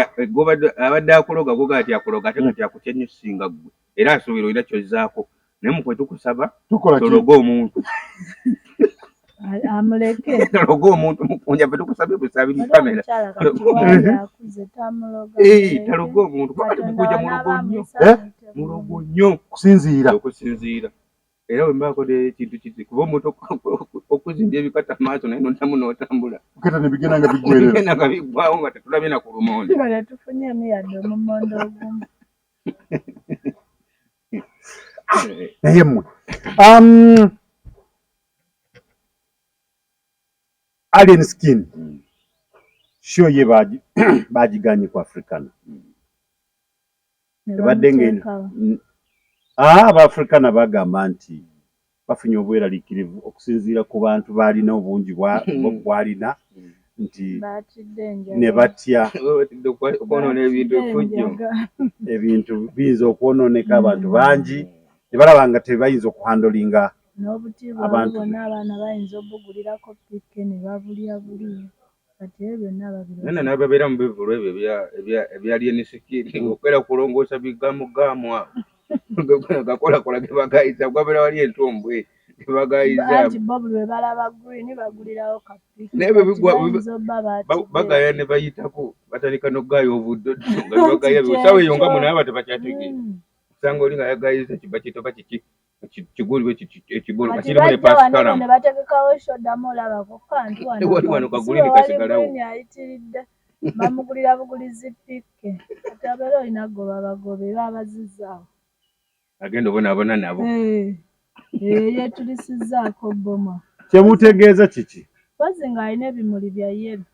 Speaker 3: abadde akuloga gwe gati akuloga ate kati akukyenyusinga gwe era asuubira olina kyozzaako naye mukwe tukusaba tologa omuntu
Speaker 1: amuleke
Speaker 3: tologa omuntu mukunja fe tukusabye busabi mu kamera taloga omuntu kwati mukunja mulogo nnyo okusinziira era bwe mbaako ekintu kiti kuba omuntu okuzimbya ebikata maaso naye nontamu n'otambula
Speaker 2: kata ne bigenda nga biggwerera
Speaker 3: nga biggwawo nga tetulabye na ku lumonde
Speaker 1: nga tufunyeemu yadde omumondo ogumu
Speaker 2: naye mmwe Alien Skin show ye bagiganye ku Africana ebadde ngeno Abaafrikana bagamba nti bafunye obweraliikirivu okusinziira ku bantu baalina obungi bwalina nti ne batya
Speaker 3: okwonoona
Speaker 2: ebintu biyinza okwonooneka abantu bangi ne balaba nga tebayinza okuhandolinga
Speaker 1: n'obutiibwa bonna abaana bayinza obugulirako pike ne babulya kati ebyo byonna
Speaker 3: babirona nababeera mu bivulo ebyo ebya Alien Skin okwera kulongoosa bigamugamu gakolakola gebagayiza gwabeera wali entombwe gebagayiza
Speaker 1: bwe balaba green bagulirawo kapike
Speaker 3: bagaya ne bayitako batandika n'okugaaya obuddodo nga bagaya bisawo eyo nga munaye batabakyategeera osanga oli nga yagayiza kiba kitoba kiki kigulu ekigulu kakirimu ne pasikalamu
Speaker 1: ne bategekawo shoddamu olabako kantu
Speaker 3: wano kagulini kasigalawo
Speaker 1: ayitiridde bamugulira bugulizi pike kati abeera olina goba bagobe babazizaawo
Speaker 3: agenda obonaabona nabo
Speaker 1: yeetulisizzaako boma
Speaker 2: kyemutegeeza kiki
Speaker 1: pozi ng'alina ebimuli bya yero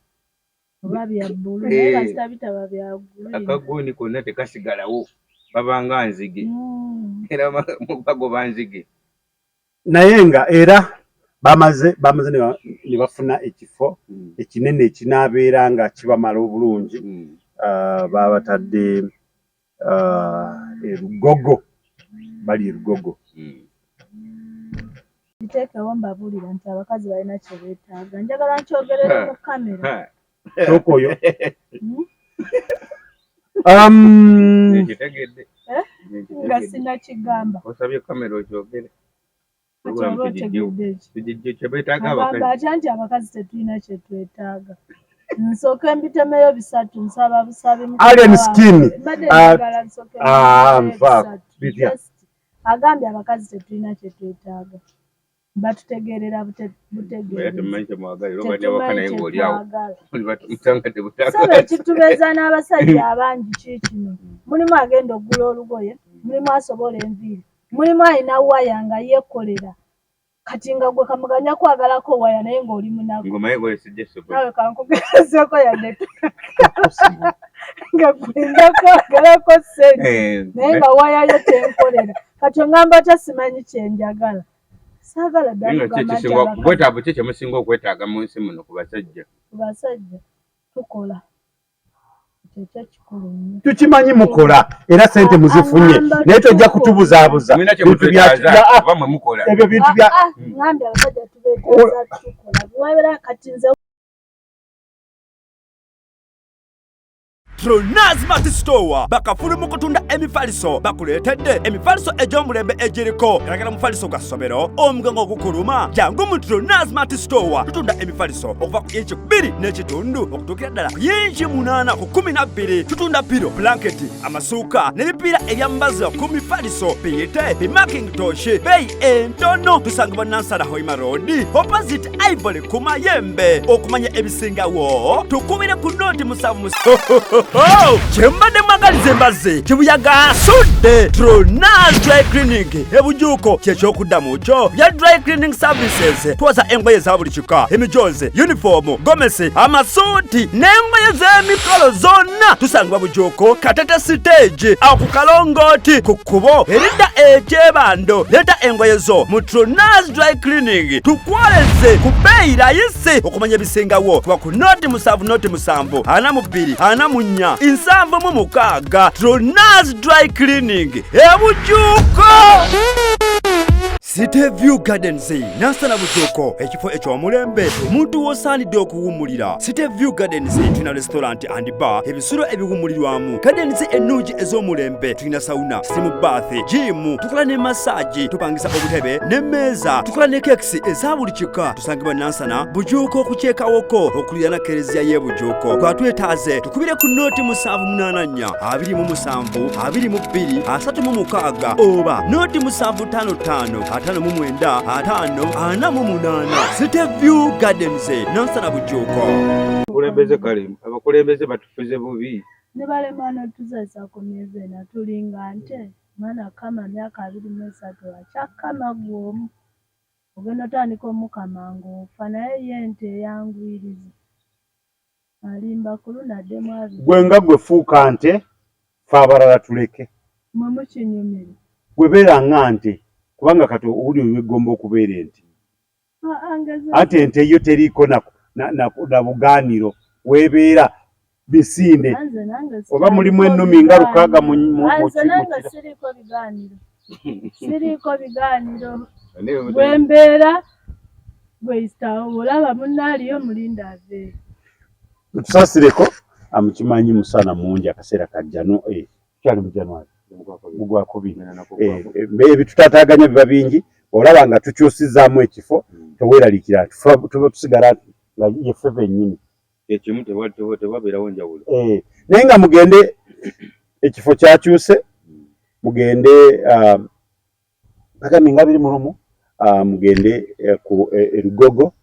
Speaker 1: oba bya bbulu naye kasita bitaba bya gulu
Speaker 3: akaguni konna tekasigalawo babanga nzige era bagoba nzige
Speaker 2: naye nga era bamaze ne bafuna ekifo ekinene ekinaabeera nga kibamala obulungi babatadde erugogo bali erugogo
Speaker 1: kiteekewo mbabuulira nti abakazi balina kye beetaaga njagala nkyogerere mu kamera
Speaker 2: tokoyo
Speaker 3: kitegedde
Speaker 1: nga sinakigamba
Speaker 3: osabye kamera okyogere
Speaker 1: atya nti abakazi tetulina kye twetaaga nsooke mbitemeyo 3 nsaba busabi
Speaker 2: Alien Skin
Speaker 1: agambye abakazi tetulina kye twetaaga batutegerera butegereza saba ekitubeeza n'abasajja abangi kikino mulimu agenda okugula olugoye mulimu asobola enviiri mulimu alina waya nga yeekolera kati nga gwe kamuganya kwagalako waya naye ng'oli munaku nawe kankugezeeko yadde nga gwenda kwagalako sente naye nga waya yo tenkolera kati ongamba tasimanyi kyenjagala saagala
Speaker 3: ddala ki kyemusinga okwetaaga mu nsi muno ku basajja
Speaker 1: tukola ekyo kikulu nnyo
Speaker 2: tukimanyi mukola era sente muzifunye naye tojja kutubuzaabuza ebyo bintu bya
Speaker 1: ngambye abasajja tubeetaaza tukola bwebera kati nze
Speaker 4: Tronaz Mart Store bakafulu mu kutunda emifaliso bakuleetedde emifaliso egy'omulembe egiriko eragala mufaliso gwa ssomero omugongo ogukuluma jangu mu Tronaz Mart Store tutunda emifaliso okuva ku inchi 2 n'ekitundu okutuukira ddala ku inchi 8 ku 12 tutunda piro blanketi amasuuka n'ebipiira ebyambaza ku mifaliso biyite bimakintosh beeyi entono tusangibwa Nansana Hoima Road opposite Ivory ku Mayembe okumanya ebisingawo tukubire ku noti 7 Chembade mwagalize mbaze chibuyaga asudde Tronaz Dry Cleaning ebujuko kyekyokuda mucho bya dry cleaning services twaza engoye za buli kika emijoze uniform gomesi amasuti n'engoye z'emikolo zonna tusangibwa bujuko Katete stage awo ku Kalongoti ku kkubo erida ekyebando leta engoye zo mu Tronaz Dry Cleaning tukwaleze ku bbeeyi rayisi okumanya ebisingawo tuba ku noti 7 42 insambo mu mukaaga Tronaz Dry Cleaning ebujuko City View Gardens Nansana bujuko ekifo eky'omulembe omuntu wosaanidde okuwummulira City View Gardens tulina restaurant and bar ebisulo ebiwummulirwamu Gardens ennungi ez'omulembe tulina sauna steam bath gym tukola ne massage tupangisa obutebe n'emmeeza tukola ne kekisi eza buli kika tusangibwa Nansana bujuko okukyekawoko okulira na kereziya y'e bujuko twatwetaaze tukubire ku noti 784 27 22 36 oba noti 755 5 City View Gardens Nansana bujuko
Speaker 3: kulembeze kale abakulembeze batufuze bubi
Speaker 1: ne balemana tuzasa ku myezi ena tulinga nte mwana kama myaka 23 akyakama gwomu ogenda tandika omukama ng'ofa naye yente yangwiriza alimba kulunadde mwabi
Speaker 2: gwe nga gwe fuuka nte fe abalala tuleke
Speaker 1: mwe mukinyumire
Speaker 2: gwe beera nga nte kubanga kati owuli wegomba okubeera ente ate ente yo teriiko na bugaaniro weebeera bisinde oba mulimu ennumi nga 6 mu
Speaker 1: siriiko bigaaniro bwembeera bweisitawo olaba munnaaliyo mulinda aveeyo
Speaker 2: tusaasireko amukimanyi musana mungi akaseera kajjano kyali mu January mugwakubiri ebitutaataaganya biba bingi olaba nga tukyusizaamu ekifo teweeralikira tuba tusigala nga yeffe bennyini
Speaker 3: ekimu tewabeerawo njawulo
Speaker 2: naye nga mugende ekifo kyakyuse mugende mpaka minga 21 mugende ku Lugogo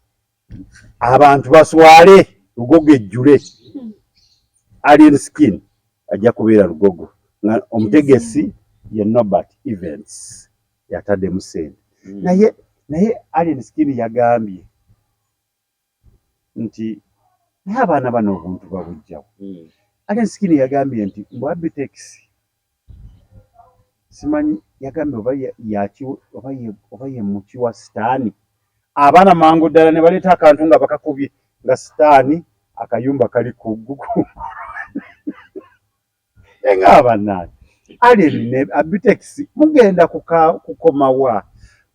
Speaker 2: abantu baswale Lugogo ejjule Alien Skin ajja kubeera Lugogo nga omutegesi ye Norbert Events yatadde musende naye Alien Skin yagambye nti naye abaana bano obuntu babujjawo Alien Skin yagambye nti Abitex simanyi yagambye oba ye muki wa sitaani abaana mangu ddala ne baleeta akantu nga bakakubye nga sitaani akayumba kali ku gugu enga abanani Alien ne Abitex mugenda kukomawa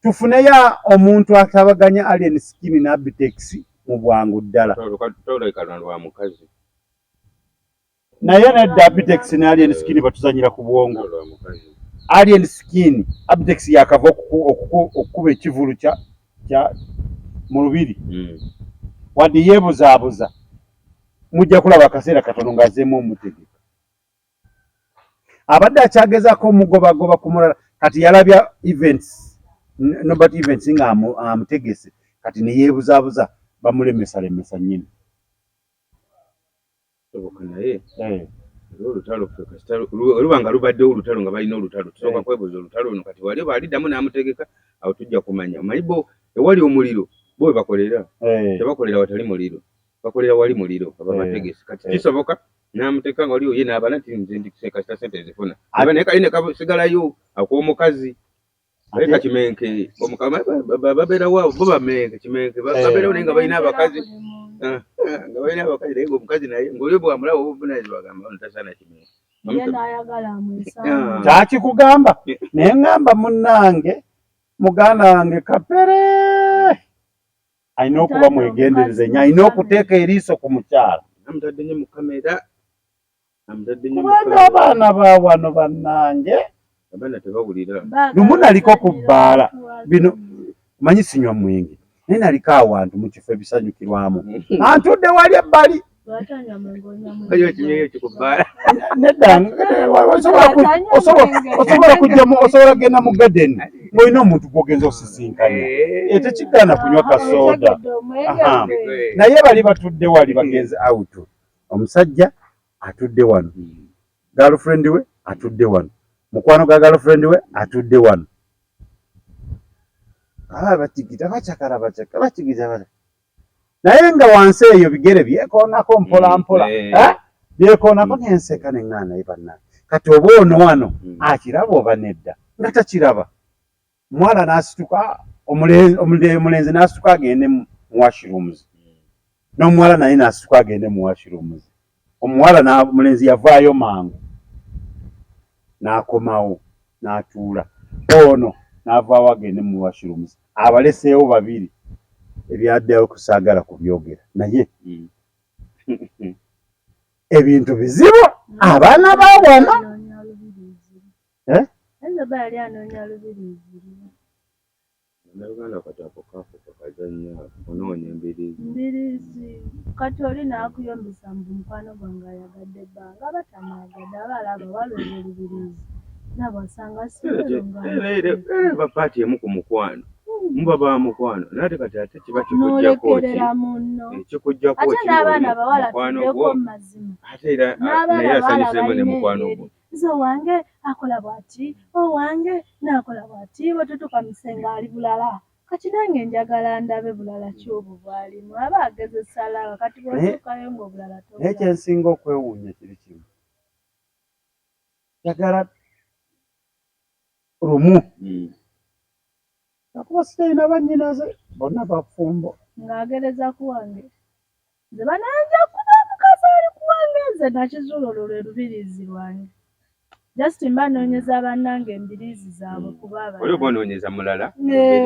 Speaker 2: tufuneyo omuntu atabaganya Alien Skin ne Abitex mu bwangu ddala naye nedda Abitex ne Alien Skin batuzanyira ku bwongo Alien Skin Abitex yakava okukuba ekivulu kya mu lubiri wadde yeebuzaabuza mujja kulaba akaseera katono ng'azzeemu omutegeka abadde akyagezaako omugobagoba ku mulala kati yalabya Events nobody even singa amutegese kati ne yeebuzabuza bamulemesa nnyini.
Speaker 3: Naye olutalo olubanga lubaddewo olutalo nga balina olutalo tusooka kwebuuza olutalo luno kati wali baliddamu n'amutegeka awo tujja kumanya omanyi bo ewali omuliro bo bakolera tebakolera watali muliro bakolera wali muliro ababategesi kati kisoboka n'amuteeka nga waliwo ye n'abana kasita sente zifuna naye kaline kasigalayo ak'omukazi aleka kimenke babeerawo bo bamenke kimenke babeerawo naye nga balina abakazi nga balina abakazi naye ng'omukazi naye ng'olyo bwamulaba obuvunaanyizibwa bagamba ntasaana kimenke
Speaker 2: kyakikugamba naye ŋŋamba munnange muganda wange kapere alina okuba mwegendereze nnyo alina okuteeka eriiso ku mukyala
Speaker 3: amutadde nnyo mu kamera
Speaker 2: kubanga abaana ba wano bannange
Speaker 3: abaana tebawulira
Speaker 2: lumu naliko ku bbaala bino manyi sinywa mwenge naye naliko awantu mu kifo ebisanyukirwamu antudde wali ebbali nedda osobola kugenda mu gadeni ng'olina omuntu gw'ogenza osisinkanya tekigaana kunywa kasooda naye bali batudde wali bagenze out omusajja atudde wano girlfriend we atudde wano mukwano gwa girlfriend we atudde wano batigita bacakala batigita naye nga wansi eyo bigere byekoonako mpolampola byekoonako nenseka neŋŋaana naye bannaye kati oba ono wano akiraba oba nedda nga takiraba omuwala n'asituka omulenzi n'asituka agende mu washrooms n'omuwala naye n'asituka agende mu washrooms omuwala omulenzi yavaayo mangu n'akomawo n'atuula ono n'avaawo agende mu washrooms abaleseewo babiri ebyaddewo kusaagala kubyogera naye ebintu bizibu abaana baawano
Speaker 1: mbirizi kati oli n'akuyombesa mbu mukwano gwange ayagadde ebbanga batamwagadde abalaba balwera olubirizi nabwasanga
Speaker 3: bapaati emu ku mukwano muba ba mukwano nate kati ate kiba
Speaker 1: nolekerera munno
Speaker 3: kikujjako
Speaker 1: ate n'abaana bawala tuddeko mu mazima
Speaker 3: ate era naye asanyusemu ne mukwano gwo
Speaker 1: nze owange akola bw'ati owange n'akola bw'ati bwe tutuuka musenga ali bulala kati nange njagala ndabe bulala ki obwo bwalimu aba agezesa laba kati bw'otuukayo ng'obulala
Speaker 2: naye kyensinga okwewuunya kiri kimu njagala lumu akuba sitalina bannyinaze bonna bafumbo
Speaker 1: ng'agereza kuwange nze bananja kuba omukazi ali kuwange nze nakizuula olwo lwe lubirizi lwange just mba noonyeza bannange embiriizi zaabwe kuba
Speaker 3: oli oba onoonyeza mulala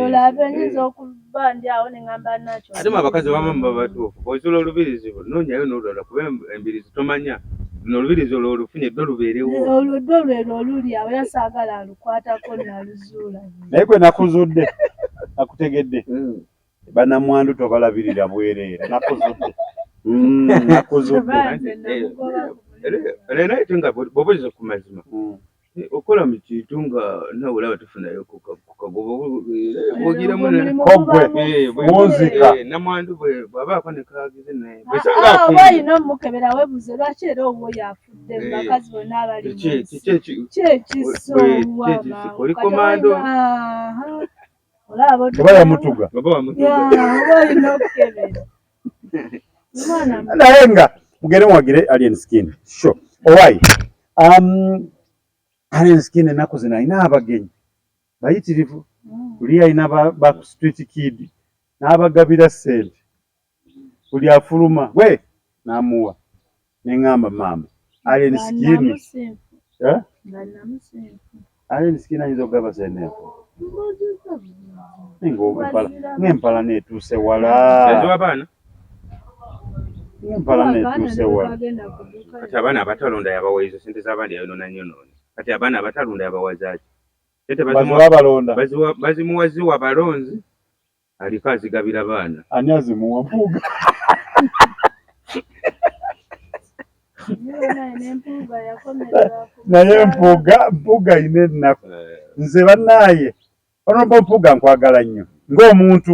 Speaker 1: olabe nyinza okuba ndi awo ne ŋŋamba nakyo
Speaker 3: ate mu abakazi abamu baba batuufu bw'ozuula olubirizi noonyayo n'olulala kuba embirizi tomanya luno olubirizi olwo olufunye ddo lubeerewo
Speaker 1: olwo ddo lwero oluli awo yasaagala alukwatako naluzuula
Speaker 2: naye gwe nakuzudde nakutegedde bannamwandu tobalabirira bwereera nakuzudde
Speaker 3: era ate nga bw'obuliza ku mazima okola mu kintu nga nawe olaba tufunayo ku kagoba bwogiramu namwandu bw'abaako ne kaagize naye
Speaker 1: oba olina omukebera webuze lwaki era obwo yafudde bakazi bonna abali
Speaker 3: olikomando
Speaker 2: oba yamutuga
Speaker 1: oba olina okukebera
Speaker 2: naye nga mugere mwagire alien skin sure alright alien skin ennaku zino alina abagenyi bayitirivu buli alina ba street kid n'abagabira ssente buli afuluma we n'amuwa neŋŋamba maama alien skin alien skin ayinza okugaba sente ng'empala neetuuse wala
Speaker 3: kati abaana abatalonda yabawa ezo sente z'abandi yayonoonanyonoone kati abaana abatalonda yabawa zaaki bazimuwaziwa balonzi aliko azigabira baana
Speaker 2: ani azimuwa mpuuga naye mpuuga ine ennaku nze bannaaye Honorable Mpuga nkwagala nnyo ng'omuntu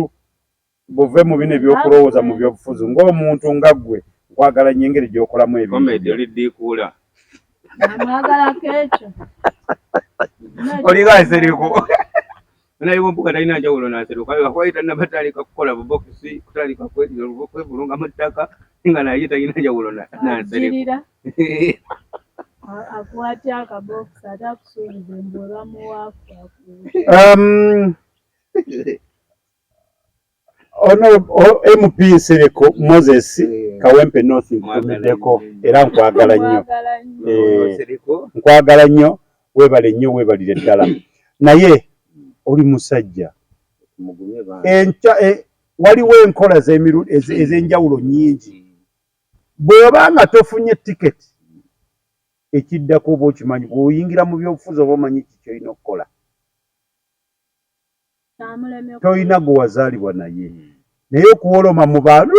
Speaker 2: bove mu bino ebyokulowooza mu byobufuzi ng'omuntu nga ggwe nkwagala nnyo engeri gy'okolamu
Speaker 3: ebintu oliddiikuula
Speaker 1: amwagalako ekyo
Speaker 3: oliga Nsereko naye Mpuga talina njawulo na Nsereko akwayita nabatandika kukola bubokisi kutandika kwebulunga mu ttaka nga naye talina njawulo na Nsereko
Speaker 1: akwatya akabokisi ate akusuubiza embulwa muwaafu
Speaker 2: ono MP Nsereko Moses Kawempe North nkutumiddeko era nkwagala nnyo nkwagala nnyo weebale nnyo weebalire ddala naye oli musajja waliwo enkola ez'enjawulo nnyingi bw'oba nga tofunye tiketi ekiddako oba okimanyi bw'oyingira mu byobufuzi oba omanyi ki kyolina okukola tolina gwe wazaalibwa naye okuwoloma mu bantu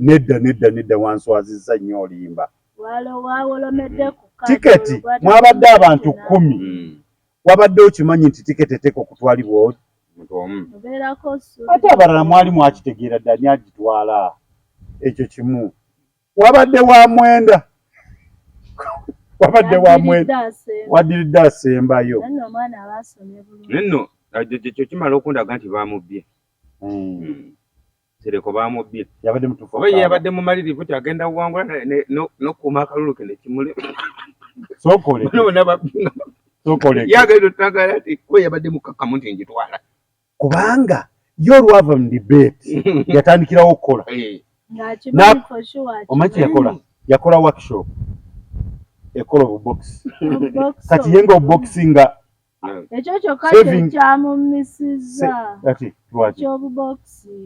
Speaker 2: nedda wanswazizza nnyo olimba tiketi mwabadde abantu 10 wabadde okimanyi nti tiketi eteeka okutwalibwa ate abalala mwali mwakitegeera dda ani agitwala ekyo kimu wabadde wa mwenda wadiridde asembayo
Speaker 3: nno ekyo kimala okundaga nti bamubbye Nsereko bamubbye oba yabadde mumalirivu tyagenda kuwangula n'okuuma akalulu ke ne kimule yagenda otagala nti we yabadde mukakkamu nti njitwala
Speaker 2: kubanga yo olwava mu debate yatandikirawo okukola omanyi yakola workshop ekola obubox kati ye nga obuboxi nga
Speaker 1: ekyo kyokka kyamumisiza ekyobubokisi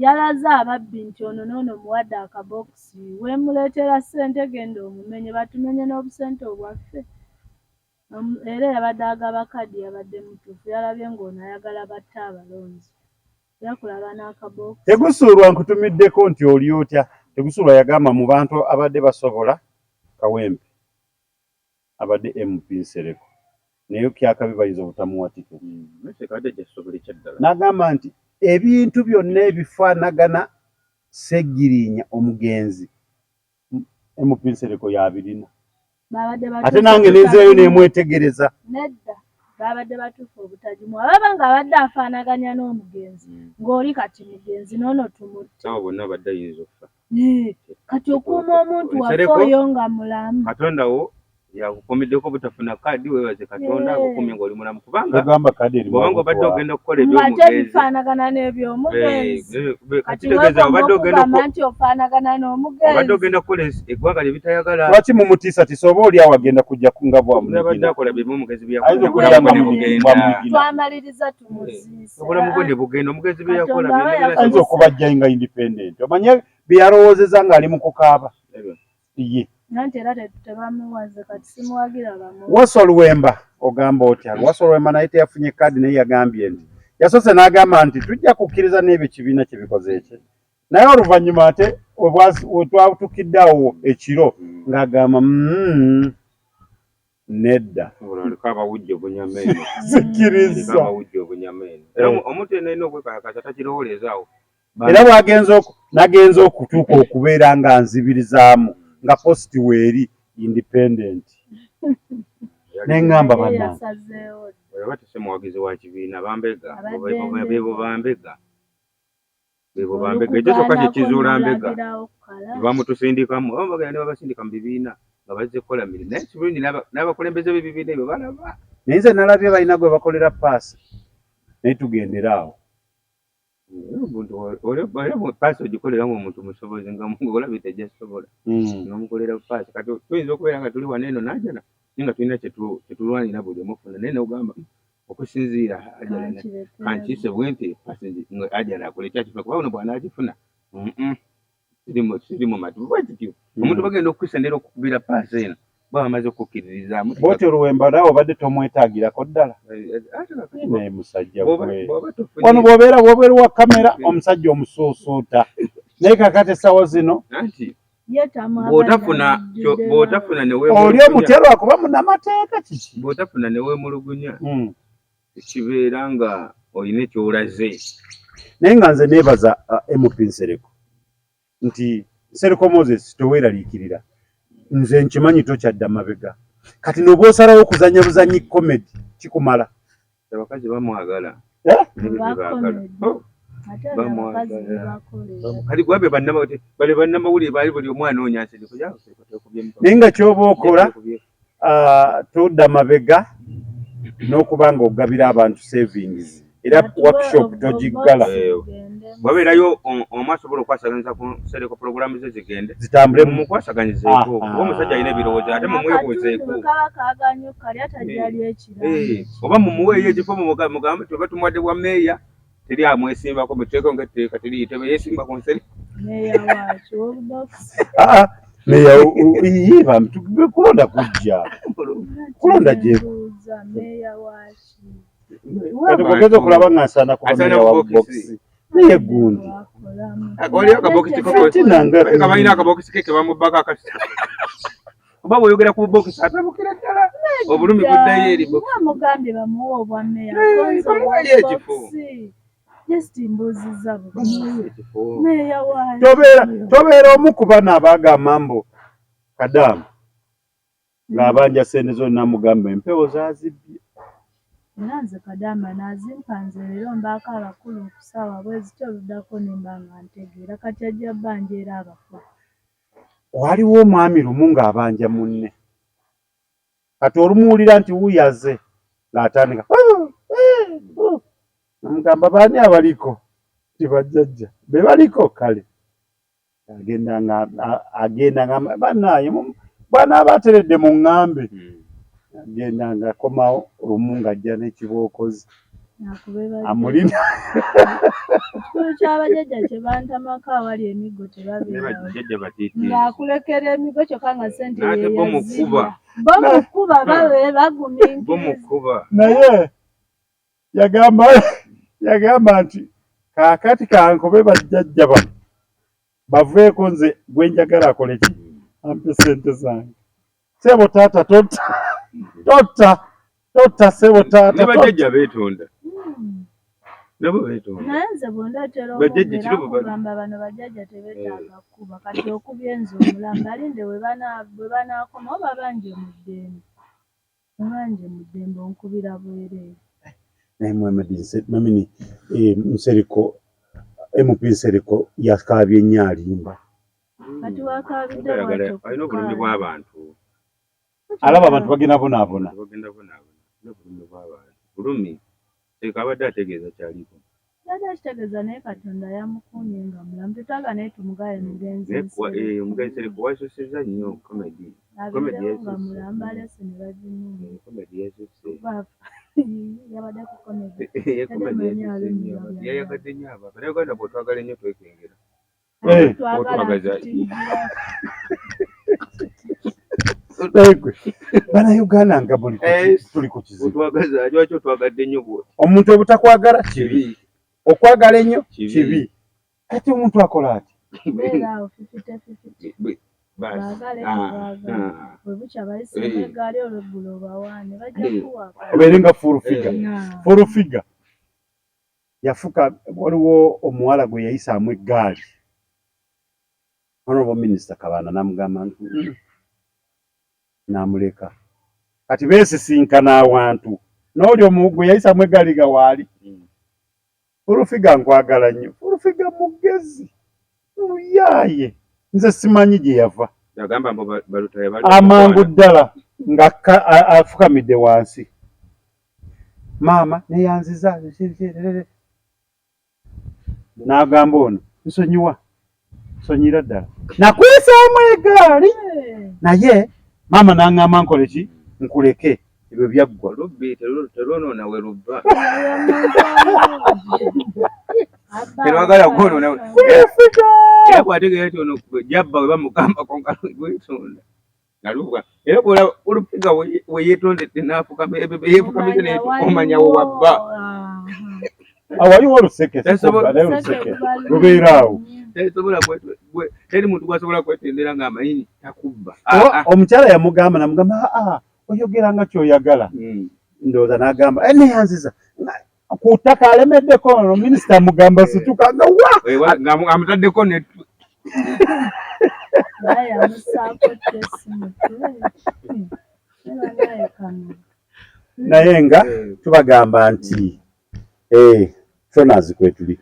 Speaker 1: yalaze ababbi nti ono noono muwadde akabokisi weemuleetera ssente genda omumenye batumenye n'obusente obwaffe era yabadde agaba kadi yabadde mutuufu yalabye ng'ono ayagala batte abalonzi yakulaba n'akabokisi
Speaker 2: tegusuulwa nkutumiddeko nti oli otya tegusuulwa yagamba mu bantu abadde basobola Kawempe abadde MP Nsereko naye kyakabi bayinza obutamuwa tiketi n'agamba nti ebintu byonna ebifaanagana Sseggirinya omugenzi MP Nsereko yabirina ate nange nenzeeyo nemwetegereza
Speaker 1: nedda babadde batuufu obutagimu ababa nga abadde afaanaganya n'omugenzi ng'oli kati mugenzi noono tumutte
Speaker 3: bonna abadde ayinza okufa
Speaker 1: kati okuuma omuntu waffe oyo nga mulamu
Speaker 3: katondawo yakukomeddeko butafuna kadi weebaze Katonda akukumye ng'oli mulamu kubanga obadde ogenda okukola
Speaker 1: eby'omugenzi bifaanagana n'ebyomugenzi kati obadde
Speaker 3: ogenda kukola eggwanga lye bitayagala
Speaker 2: lwaki mumutiisa tisoba oli awo agenda kujja nga
Speaker 3: bwabadde akola by'omugenzi
Speaker 1: twamaliriza tumuziise
Speaker 3: obulamu bwe ne bugenda omugenzi byeyakola
Speaker 2: ayinza okubajja nga independent omanye byeyarowoozeza ng'ali mu kukaaba ye
Speaker 1: nanti era tebamuwaze kati simuwagira
Speaker 2: Wasswa Luwemba ogamba otya Wasswa Luwemba naye teyafunye kadi naye yagambye nti yasoose n'agamba nti tujja kukkiriza n'ebyo kibiina kye bikoze ekyo naye oluvannyuma ate wetwatukiddeawo ekiro ng'agamba nedda zikkiriza
Speaker 3: omuntu yenna okwekalakaza takirowoolezaawo
Speaker 2: era nagenza okutuuka okubeera nga nzibirizaamu nga posti weeri independent neŋŋamba bannange
Speaker 3: olaba tese muwagizi wa kibiina bambega bebo bambega ekyo kyokka kyekizuula mbega bamutusindikamu aba bagenda ne babasindika mu bibiina nga bazze kukola mirimu naye kibulungi n'abakulembeze b'ebibiina ebyo balaba
Speaker 2: naye nze nalabye balina gwe bakolera paasi naye tugendera awo
Speaker 3: paasi ogikoleramu omuntu musobozi nga olabye tejasobola n'omukolera paasi kati tuyinza okubeera nga tuli wano eno najana naye nga tulina kyetulwanira buli omufuna naye nogamba okusinziira kankiise bwenti paasi ajana akole kyakifuna kuba buno bw'anaagifuna siri mu matu bwekityo omuntu bagenda okukwisendera okukubira paasi eno baba bamaze okukkiririzaamu
Speaker 2: bwoti Luwemba naawe obadde tomwetaagirako ddala naye musajja wano bw'obeera wa kamera omusajja omusuusuuta naye kakati essaawa zino
Speaker 3: bw'otafuna
Speaker 2: oli omutero akuba munamateeka kiki
Speaker 3: bw'otafuna ne weemulugunya kibeera nga olina ekyolaze.
Speaker 2: Naye nga nze neebaza MP Nsereko nti Nsereko Moses toweeraliikirira, nze nkimanyi tokyadda mabega, kati n'oba osalawo okuzanya buzanyi komedi kikumala.
Speaker 3: Abakazi bamwagala. Kati gwabe bannamawulire baali buli omu anoonya Nsereko.
Speaker 2: Naye nga ky'oba okola todda mabega n'okuba nga ogabira abantu savings era workshop togiggala.
Speaker 3: Wabeerayo omu asobola okwasaganyiza ku Nsereko pulogulaamu ze zigende
Speaker 2: zitambule
Speaker 3: mukwasaganyizeeko. Kuba omusajja alina ebirowoozo ate mumwebuuzeeko. Oba mumuweeyo ekifo mugambe tuba tumuwadde bwa meeya teri amwesimbako muteeko ng'etteeka teriyitebe yeesimbako Nsereko.
Speaker 2: meeya kulonda kujja kulonda gyekuza kati kogeza okulaba nga nsaana kuba meeya wa bokisi naye gundi
Speaker 3: balina akabokisi ke kebamubbako akasita oba bw'oyogera ku bokisi atabukira ddala obulumi buddayo eri
Speaker 1: mugambye bamuwa obwa meeya ekifo
Speaker 2: tobeera omu ku bano abagamba mbu Kadamu ng'abanja sente zonna mugamba empewo zazibbye.
Speaker 1: Nanze Kadamba nazimpanze leero mbaako abakulu okusaawa bwezityo oluddako nemba nga ntegeera kati ajja bbanja era abafu.
Speaker 2: Waliwo omwami lumu ng'abanja munne kati olumuwulira nti wuyaze ng'atandika namugamba baani abaliko nti bajjajja be baliko kale agenda nga bannaaye bw'anaaba ateredde mu ŋŋambe agenda nga akomawo olumu ng'ajja n'ekibookozi amulina
Speaker 1: ekikulu ky'abajjajja kye bantamako awali emiggo tebabeerawo ng'akulekera emiggo kyokka nga ssente yeeyazibwa bomukuba babe baguminkiriza
Speaker 2: naye yagamba nti kaakati kankobe bajjajja bano baveeko nze gwe njagala akole ki ampe ssente zange. Sebo taata totta sebo taata
Speaker 3: ne bajjajja beetonda nabo beetonda
Speaker 1: naye nze bw'ondatera okugamba bano bajjajja tebeetaaga kkuba kati okubya enze omulamu balinde bwe banaakoma oba banje mu ddembe onkubira bwereere.
Speaker 2: Naye Nsereko MP Nsereko yakaabye nnyo alimba
Speaker 1: kati wakaabidde
Speaker 3: alina obulumi bw'abantu
Speaker 2: alaba abantu bagenda bonaabona
Speaker 3: bulumi Nsereko abadde ategeeza kyaliko
Speaker 1: kitegeeza naye Katonda yamukuumye nga mulamu tetwaga naye tumugaye mugenzi
Speaker 3: omugenzi Nsereko wasosezza nnyo komedi
Speaker 1: nga mulamu balese ne bagimunya
Speaker 3: komedi yasose
Speaker 1: yabadde ku komedi
Speaker 3: yayagadde nnyo abantu naye Uganda bw'otwagala ennyo twekengera
Speaker 2: Bannayuganda nga tuli ku kizibu
Speaker 3: lwaki otwagadde nnyo bwoti
Speaker 2: omuntu obutakwagala kibi okwagala ennyo kibi kati omuntu akola ati
Speaker 1: beeraawo 50-50 baagale bwebukya bayisemu egaali olweggulo obawaane bajja kuwaka
Speaker 2: obeere nga full figure yafuka waliwo omuwala gwe yayisaamu eggaali honorable minister Kabanda namugamba namuleka kati beesisinkana awantu n'oli omugwe yayisaamu eggaali ga waali full figure nkwagala nnyo full figure mugezi muyaaye nze simanyi gye yava amangu ddala nga afukamidde wansi maama neyanziza n'agamba ono nsonyiira ddala nakwesaamu egaali naye maama n'aŋŋamba nkole ki nkuleke ebyo byaggwa
Speaker 3: terwonoona we lubba terwagala kwonoona era bw'ategeera nti ono jabba we bamugambako nga lwetonda naluka era bw'olaba olupiga we yeetondedde yeefukamize omanya we wabba
Speaker 2: awaliwo oluseke lubeeraawo teri
Speaker 3: muntu gwasobola kwetendera ng'amanyi takubba
Speaker 2: omukyala yamugamba namugamba oyogera nga kyoyagala ndoza n'agamba neyanziza ku ttaka alemeddeko no minisita mugamba situka nga wa
Speaker 3: amutaddeko ne
Speaker 2: naye nga tubagamba nti Shonazi kwetuli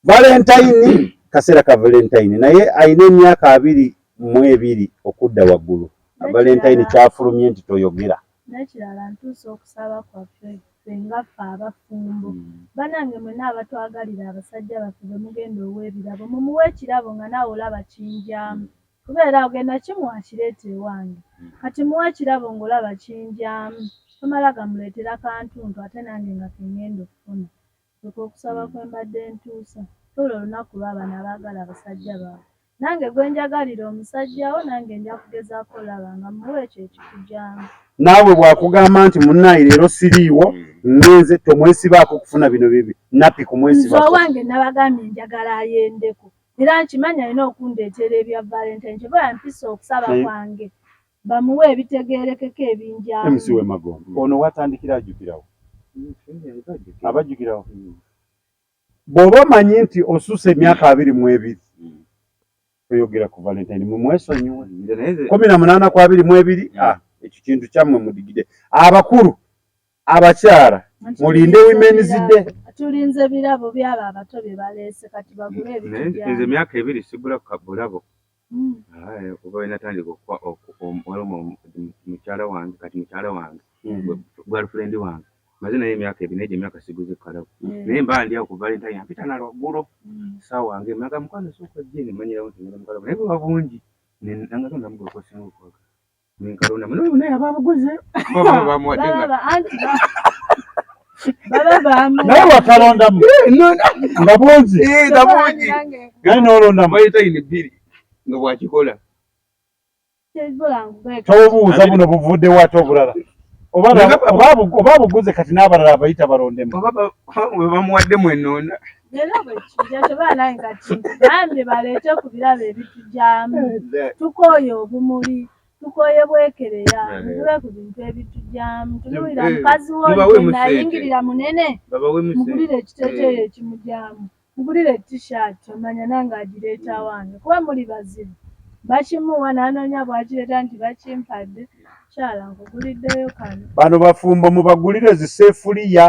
Speaker 2: Valentine kaseera ka Valentine naye ayina emyaka 22 okudda waggulu. Valentine kyafulumye nti toyogera
Speaker 1: nekirala ntuusa okusaba kwaffe nga ffe abafumbo banange mwenna abatwagalira abasajja baffe bwe mugenda ow'ebirabo mumuwe ekirabo nga naawe olaba kinjaamu kubeera ogenda kimuwa kireete ewange kati muwa ekirabo ng'olaba kinjaamu tomala gamuleetera kantuntu ate nange nga kengenda okufuna okwo okusaba kwe mbadde ntuusa olwo olunaku lw'abana abaagala abasajja baabwe nange gwe njagalira omusajjawo nange nja kugezaako olaba nga muwe ekyo ekikujaamu
Speaker 2: naawe bw'akugamba nti munnaayi leero siriiwo ngenze tomwesibaako okufuna bino bibi nappi kumwesibaako
Speaker 1: nze owange nabagambye njagala ayendeko era nkimanya alina okundeetera ebya Valentine kyeva yampisa okusaba kwange bamuwe ebitegeerekeko ebinjaamu
Speaker 2: emusiwe magombe ono watandikira ajjukirawo abajjukirawo bw'oba omanyi nti osusa emyaka 22 oyogera ku Valentine mumwesonyiwe 18 ku 22 ekyo kintu kyammwe mudigide abakulu abakyala mulinde women's day
Speaker 1: tulinze birabo byabo abato bye baleese kati bagule ebintu
Speaker 3: nze emyaka 2 sigula kabulabo kuba inatandika mukyala wange kati mukyala wange girlfriend wange maze naye emyaka 2 neje emyaka siguze kalabo naye mba ndi ku Valentine apita na lwaggulo sawa wange maka mukwana soko jini manyira nti kalabo naye babungi nanga tonda mugwe ko singo kwa ninkalona muno naye ababuguze baba bamwadenga
Speaker 1: baba bamu
Speaker 2: naye wakalondamu nga bungi
Speaker 3: ndabungi
Speaker 2: gani nolondamu
Speaker 3: Valentine 2 nga bwakikola
Speaker 2: tobuuza buno buvudde wate obulala oba buguze kati n'abalala abayita balondemu
Speaker 3: we bamuwaddemu ennoona
Speaker 1: era bwe kijja tebaanange kati bambi baleete ku birabo ebitujaamu tukooye obumuli tukooye bwekereya tube ku bintu ebitujaamu tunuulira mukazi w'oyo nayingirira munene mugulire ekiteeteeyo ekimujaamu mugulire t-shirt omanya nange agireeta wange kuba muli bazibu bakimuwa n'anoonya bwakireeta nti bakimpadde kyala nkuguliddeyo kano
Speaker 2: bano bafumbo mubagulire zisefuliya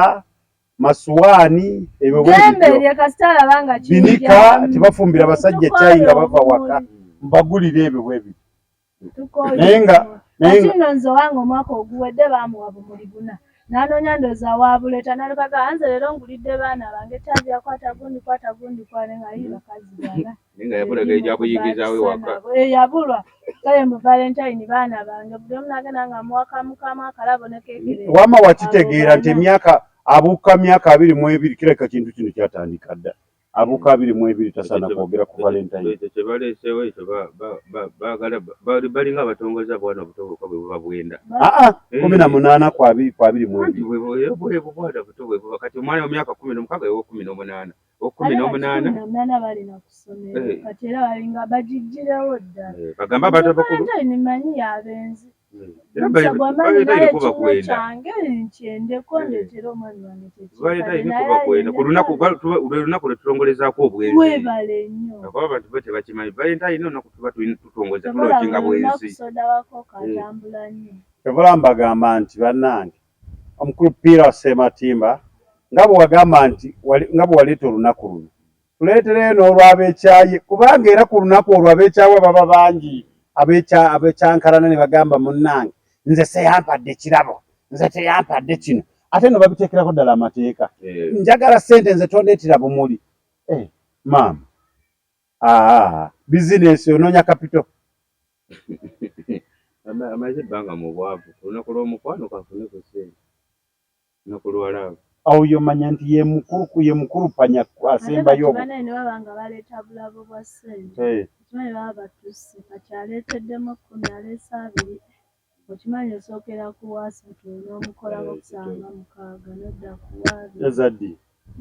Speaker 2: masuwaani ebyo
Speaker 1: bwemberye kasita alaba nga
Speaker 2: binika tebafumbira basajja caayi nga bava waka mbagulire ebyo bwebiri
Speaker 1: naye nga nze owange omwaka oguwedde baamuwa bumuli 4 n'anoonya ndooza waabuleeta n'alukaga nze leero ngulidde baana bange tabya kwata gundi kwane nga yi bakazi bala
Speaker 3: nga yabulaga ejja kuyigizaawo ewaka
Speaker 1: yabulwa kale mu Valentine baana bange buli omu nagenda nga muwakamukamu akalabo ne keekere
Speaker 2: wama wakitegeera nti emyaka abuuka myaka 22 kireka kintu kino kyatandika dda abuuka 22 tasaana kwogera ku Valentine
Speaker 3: ekyo baleesewo ekyo baagala balinga abatongoza bwana obutobuka bwe buba bwenda
Speaker 2: 18 ku 22
Speaker 3: bwebubwata buto bwe buba kati omwana w'emyaka 16 ewo 18 18
Speaker 1: balina ku ssomero kati era balinga bagijjirewo ddala
Speaker 3: bagamba abantu abakulu
Speaker 1: nimanyi y'abenzi
Speaker 3: lunaku lwetulongolezaako obwenzi akuba abantu bo tebakimanyi Valentine olunaku tuba tutongoza tulokinga bwenzi
Speaker 2: kyobola mbagamba nti bannange omukulu Piira wa Ssematimba nga bwe wagamba nti nga bwe waleeta olunaku luno tuleetereyo n'olw'ab'ekyayi kubanga era ku lunaku olwo ab'ekyayi baba bangi ab'ekyankalana ne bagamba munnange nze seyampadde kirabo nze teyampadde kino ate no babiteekerako ddala amateeka njagala ssente nze tondeetera bumuli maama bizinesi onoonya kapito
Speaker 3: amaze ebbanga mu bwavu olunaku lw'omukwano kafune ku ssente olunaku lwalaavu
Speaker 2: awo yomanya nti ye mukulu panya asembayo
Speaker 1: banene babanga baleeta bulabo bwa ssente okimanyi baba batusse kati aleeteddemu 10 aleese 2 okimanyi osookera ku wasatu n'omukolako okusanga 6 nodda ku waabi
Speaker 2: ezaddi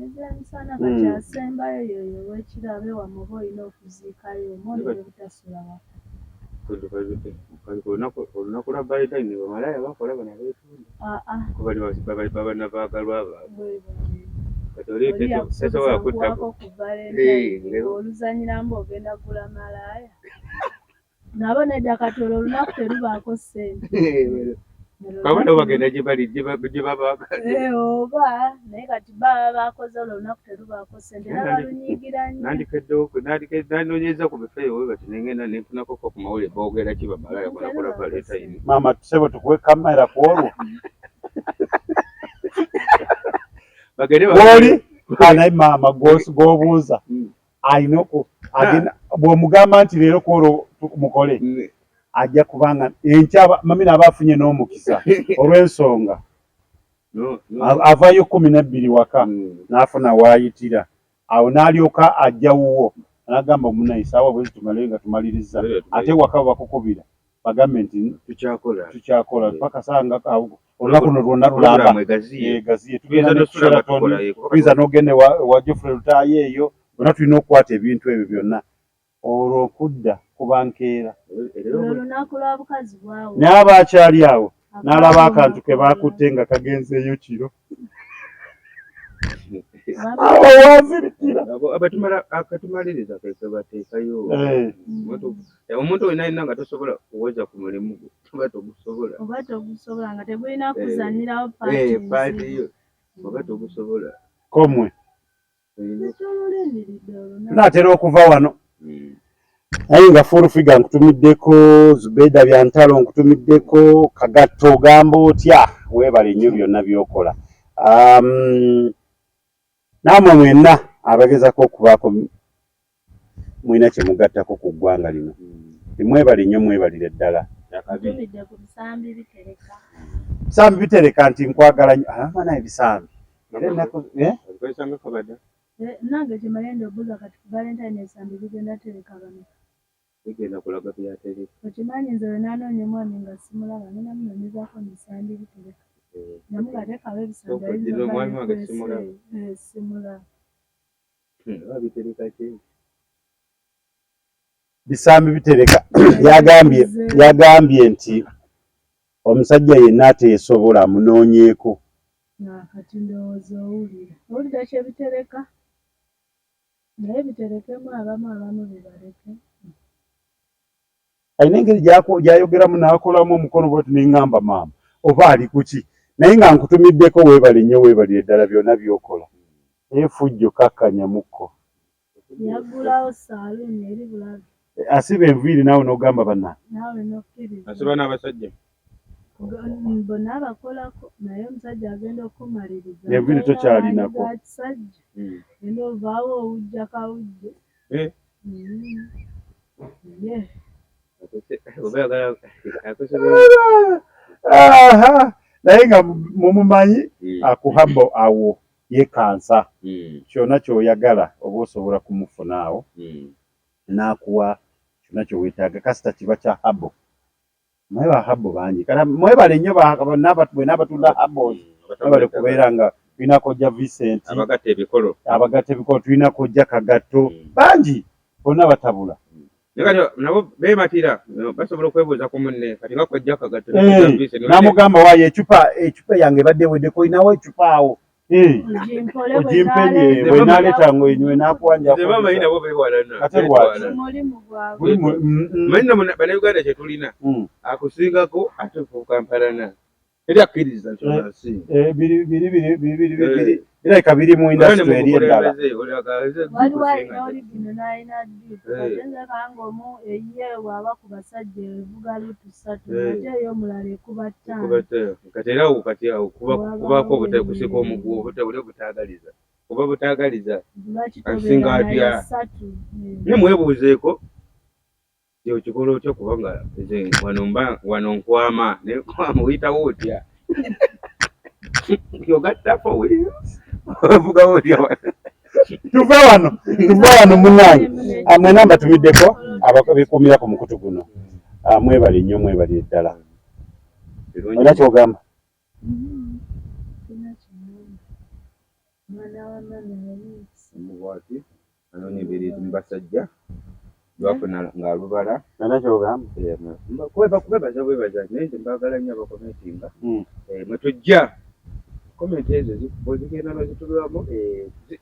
Speaker 1: ezemisana kati asembayo yoyo ow'ekirabe wamuba olina okuziikayo omwonere butasula waka
Speaker 3: olunaku lwa Valentine bamalaya bakola bano abeetunda kuba babana baagalwa baabwe kati olitasobola kuttako
Speaker 1: oluzanyiramu ogenda gula malaya nabo nedda kati olwo olunaku terubaako ssente
Speaker 3: abana bagenda gye babaaga
Speaker 1: oba naye kati baba bakoze olwo olunaku terubaako ssente era balunyiigira nnyo
Speaker 3: nandinoonyeza ku bifo eyo bati nengenda nenfunako ku mawulire boogera ki bamalaya kunaku lwa Valentine.
Speaker 2: Maama tusebe tukuwe kamera ku olwo woli naye maama g'obuuza alina bw'omugamba nti leero kwolwo mukole ajja kubanga enkya mami naaba afunye n'omukisa olw'ensonga avayo 12 waka n'afuna waayitira awo n'alyoka ajja wuwo n'agamba omunayisaawa bwe tumale nga tumaliriza ate waka bakukubira bagambe nti tukyakola paka sanga olunaku luno lwonna lulamba egaziye tuyinza n'ogende wa Geoffrey Lutaayo eyo bonna tulina okukwata ebintu ebyo byonna olwo okudda kuba nkeera naye aba akyali awo n'alaba akantu ke baakutte nga kagenzeeyo kiro awo waziritira
Speaker 3: akatumaliriza keke bateekayo omuntu olina alina nga tosobola kuweza ku mulimu oba togusobola
Speaker 1: nga tegulina kuzanyirawo
Speaker 3: paatiyo oba togusobola
Speaker 2: komwe tunaatera okuva wano naye nga full figure nkutumiddeko Zubeda Byantalo nkutumiddeko Kagatto gamba otya weebale nnyo byonna by'okola naamwe mwenna abagezako okubaako mulina kye mugattako ku ggwanga lino timwebale nnyo mwebalire ddala bisambi bitereka nti nkwagala nnyo naye bisambi
Speaker 1: nange kimanye ndobuuza kati ku Valentine ebisambi bigenda tereka bano
Speaker 3: bigenda kulaga byatereka
Speaker 1: okimanyi nze we nanoonya omwami nga simulaba nina munoonyezaako bisambi bitereka namugateekawo ebisambi simulaba
Speaker 3: bitereka ki
Speaker 2: bisambi bitereka yagambye nti omusajja yenna ateesobola amunoonyeeko
Speaker 1: kati ndowooza owulira kyebitereka naye biterekemu abamu bibaleke
Speaker 2: alina engeri gyayogeramu n'akolamu omukono bwati neŋŋamba maama oba ali kuki naye nga nkutumiddeko weebale nnyo weebalire ddala byonna by'okola efujjo kakkanyamukko
Speaker 1: yaggulawo saaluuni eri bulabe
Speaker 2: asiba enviiri naawe n'ogamba banna
Speaker 1: naawe nokkiriza
Speaker 3: asiba n'abasajja
Speaker 1: bonna abakolako naye omusajja agenda okumaliriza
Speaker 2: enviiri tokyalinako
Speaker 1: kisajja genda ovaawo owujja kawujje
Speaker 2: naye nga mumumanyi akuhabo awo yekansa kyonna kyoyagala oba osobola kumufuna awo n'akuwa kyonna kyoweetaaga kasita kiba kya habo naye ba habo bangi kala mwebale nnyo bwena abatunda habos mwebale kubeera nga tulina kojja Vincent abagatta ebikolo tulina kojja Kagatto bangi bonna batabula
Speaker 3: nabo beematira basobola okwebuuza ku munne kati nga kojja Kagatto
Speaker 2: n'amugamba waayo ecupa yange ebadde weddeko olinawo ecupa awo ojimpenye bwenaleeta ngwenywe
Speaker 3: nakuwanjabamanyi nabo bewalana bannayuganda kyetulina akusingako ate fuukampalana eri akkiriza
Speaker 2: birabika biri mu indasitule eri eddala
Speaker 1: waliwo alina olibino n'alina ddiipu kangomu eyiye bw'aba ku basajja evuga lutusatu ate eyo omulala ekuba ttaano
Speaker 3: kati era awo kati awo kubaako obutakusika omuguwa obutabule butaagaliza kuba butaagaliza asinga atya ne mwebuuzeeko okikola otya kubanga wano nkwama nenkwama oyitawo otya yogattako ovugawo otya
Speaker 2: tuve wano munange mwena mbatumiddeko abekuumira ku mukutu guno mwebale nnyo mwebale ddala olina kyogamba
Speaker 3: omubwati anoonya ebiriizi mu basajja lwafuna nga lubala
Speaker 2: nanakyogambo
Speaker 3: kwebaza naye nze mbagala nnyo abakomentinga mwe tujja komenti ezo zigenda nozitulwamu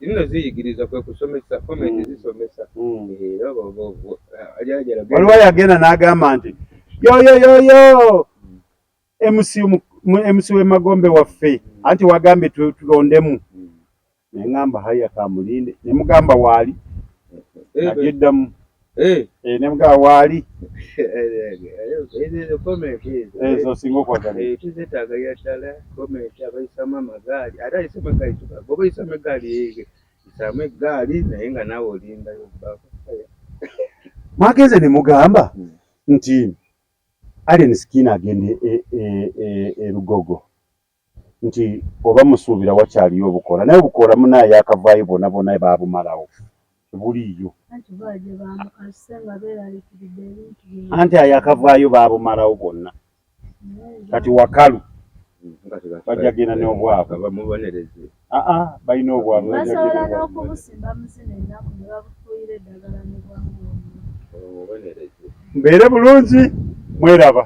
Speaker 3: nno ziyigiriza kwe kusomesa komenti zisomesa
Speaker 2: waliwo yagenda n'agamba nti yoyoyoyo MC w'emagombe waffe anti wagambye tulondemu neŋŋamba haya kamulinde nemugamba waali ageddamu nemugamba waali ezo singa okwagala
Speaker 3: tuzetaaga ddala komenti abayisamu amagaali ate ayisamu egaali bwoba oyisamu egaali yisamu egaali naye nga naawe olindayo
Speaker 2: mwagenze ne mugamba nti Allen Skinner agende Lugogo nti oba musuubira wakyaliyo obukola naye obukola munaye akavaayo bonna bonna baabumalawo buliyo anti ayo akavaayo baabumalawo bonna kati wakalu bajja genda n'obwavu balina obwavu
Speaker 1: basobola n'okubusimba muzina ennaku ne babufuuyira eddagala ne bwangu
Speaker 2: mbeere bulungi mweraba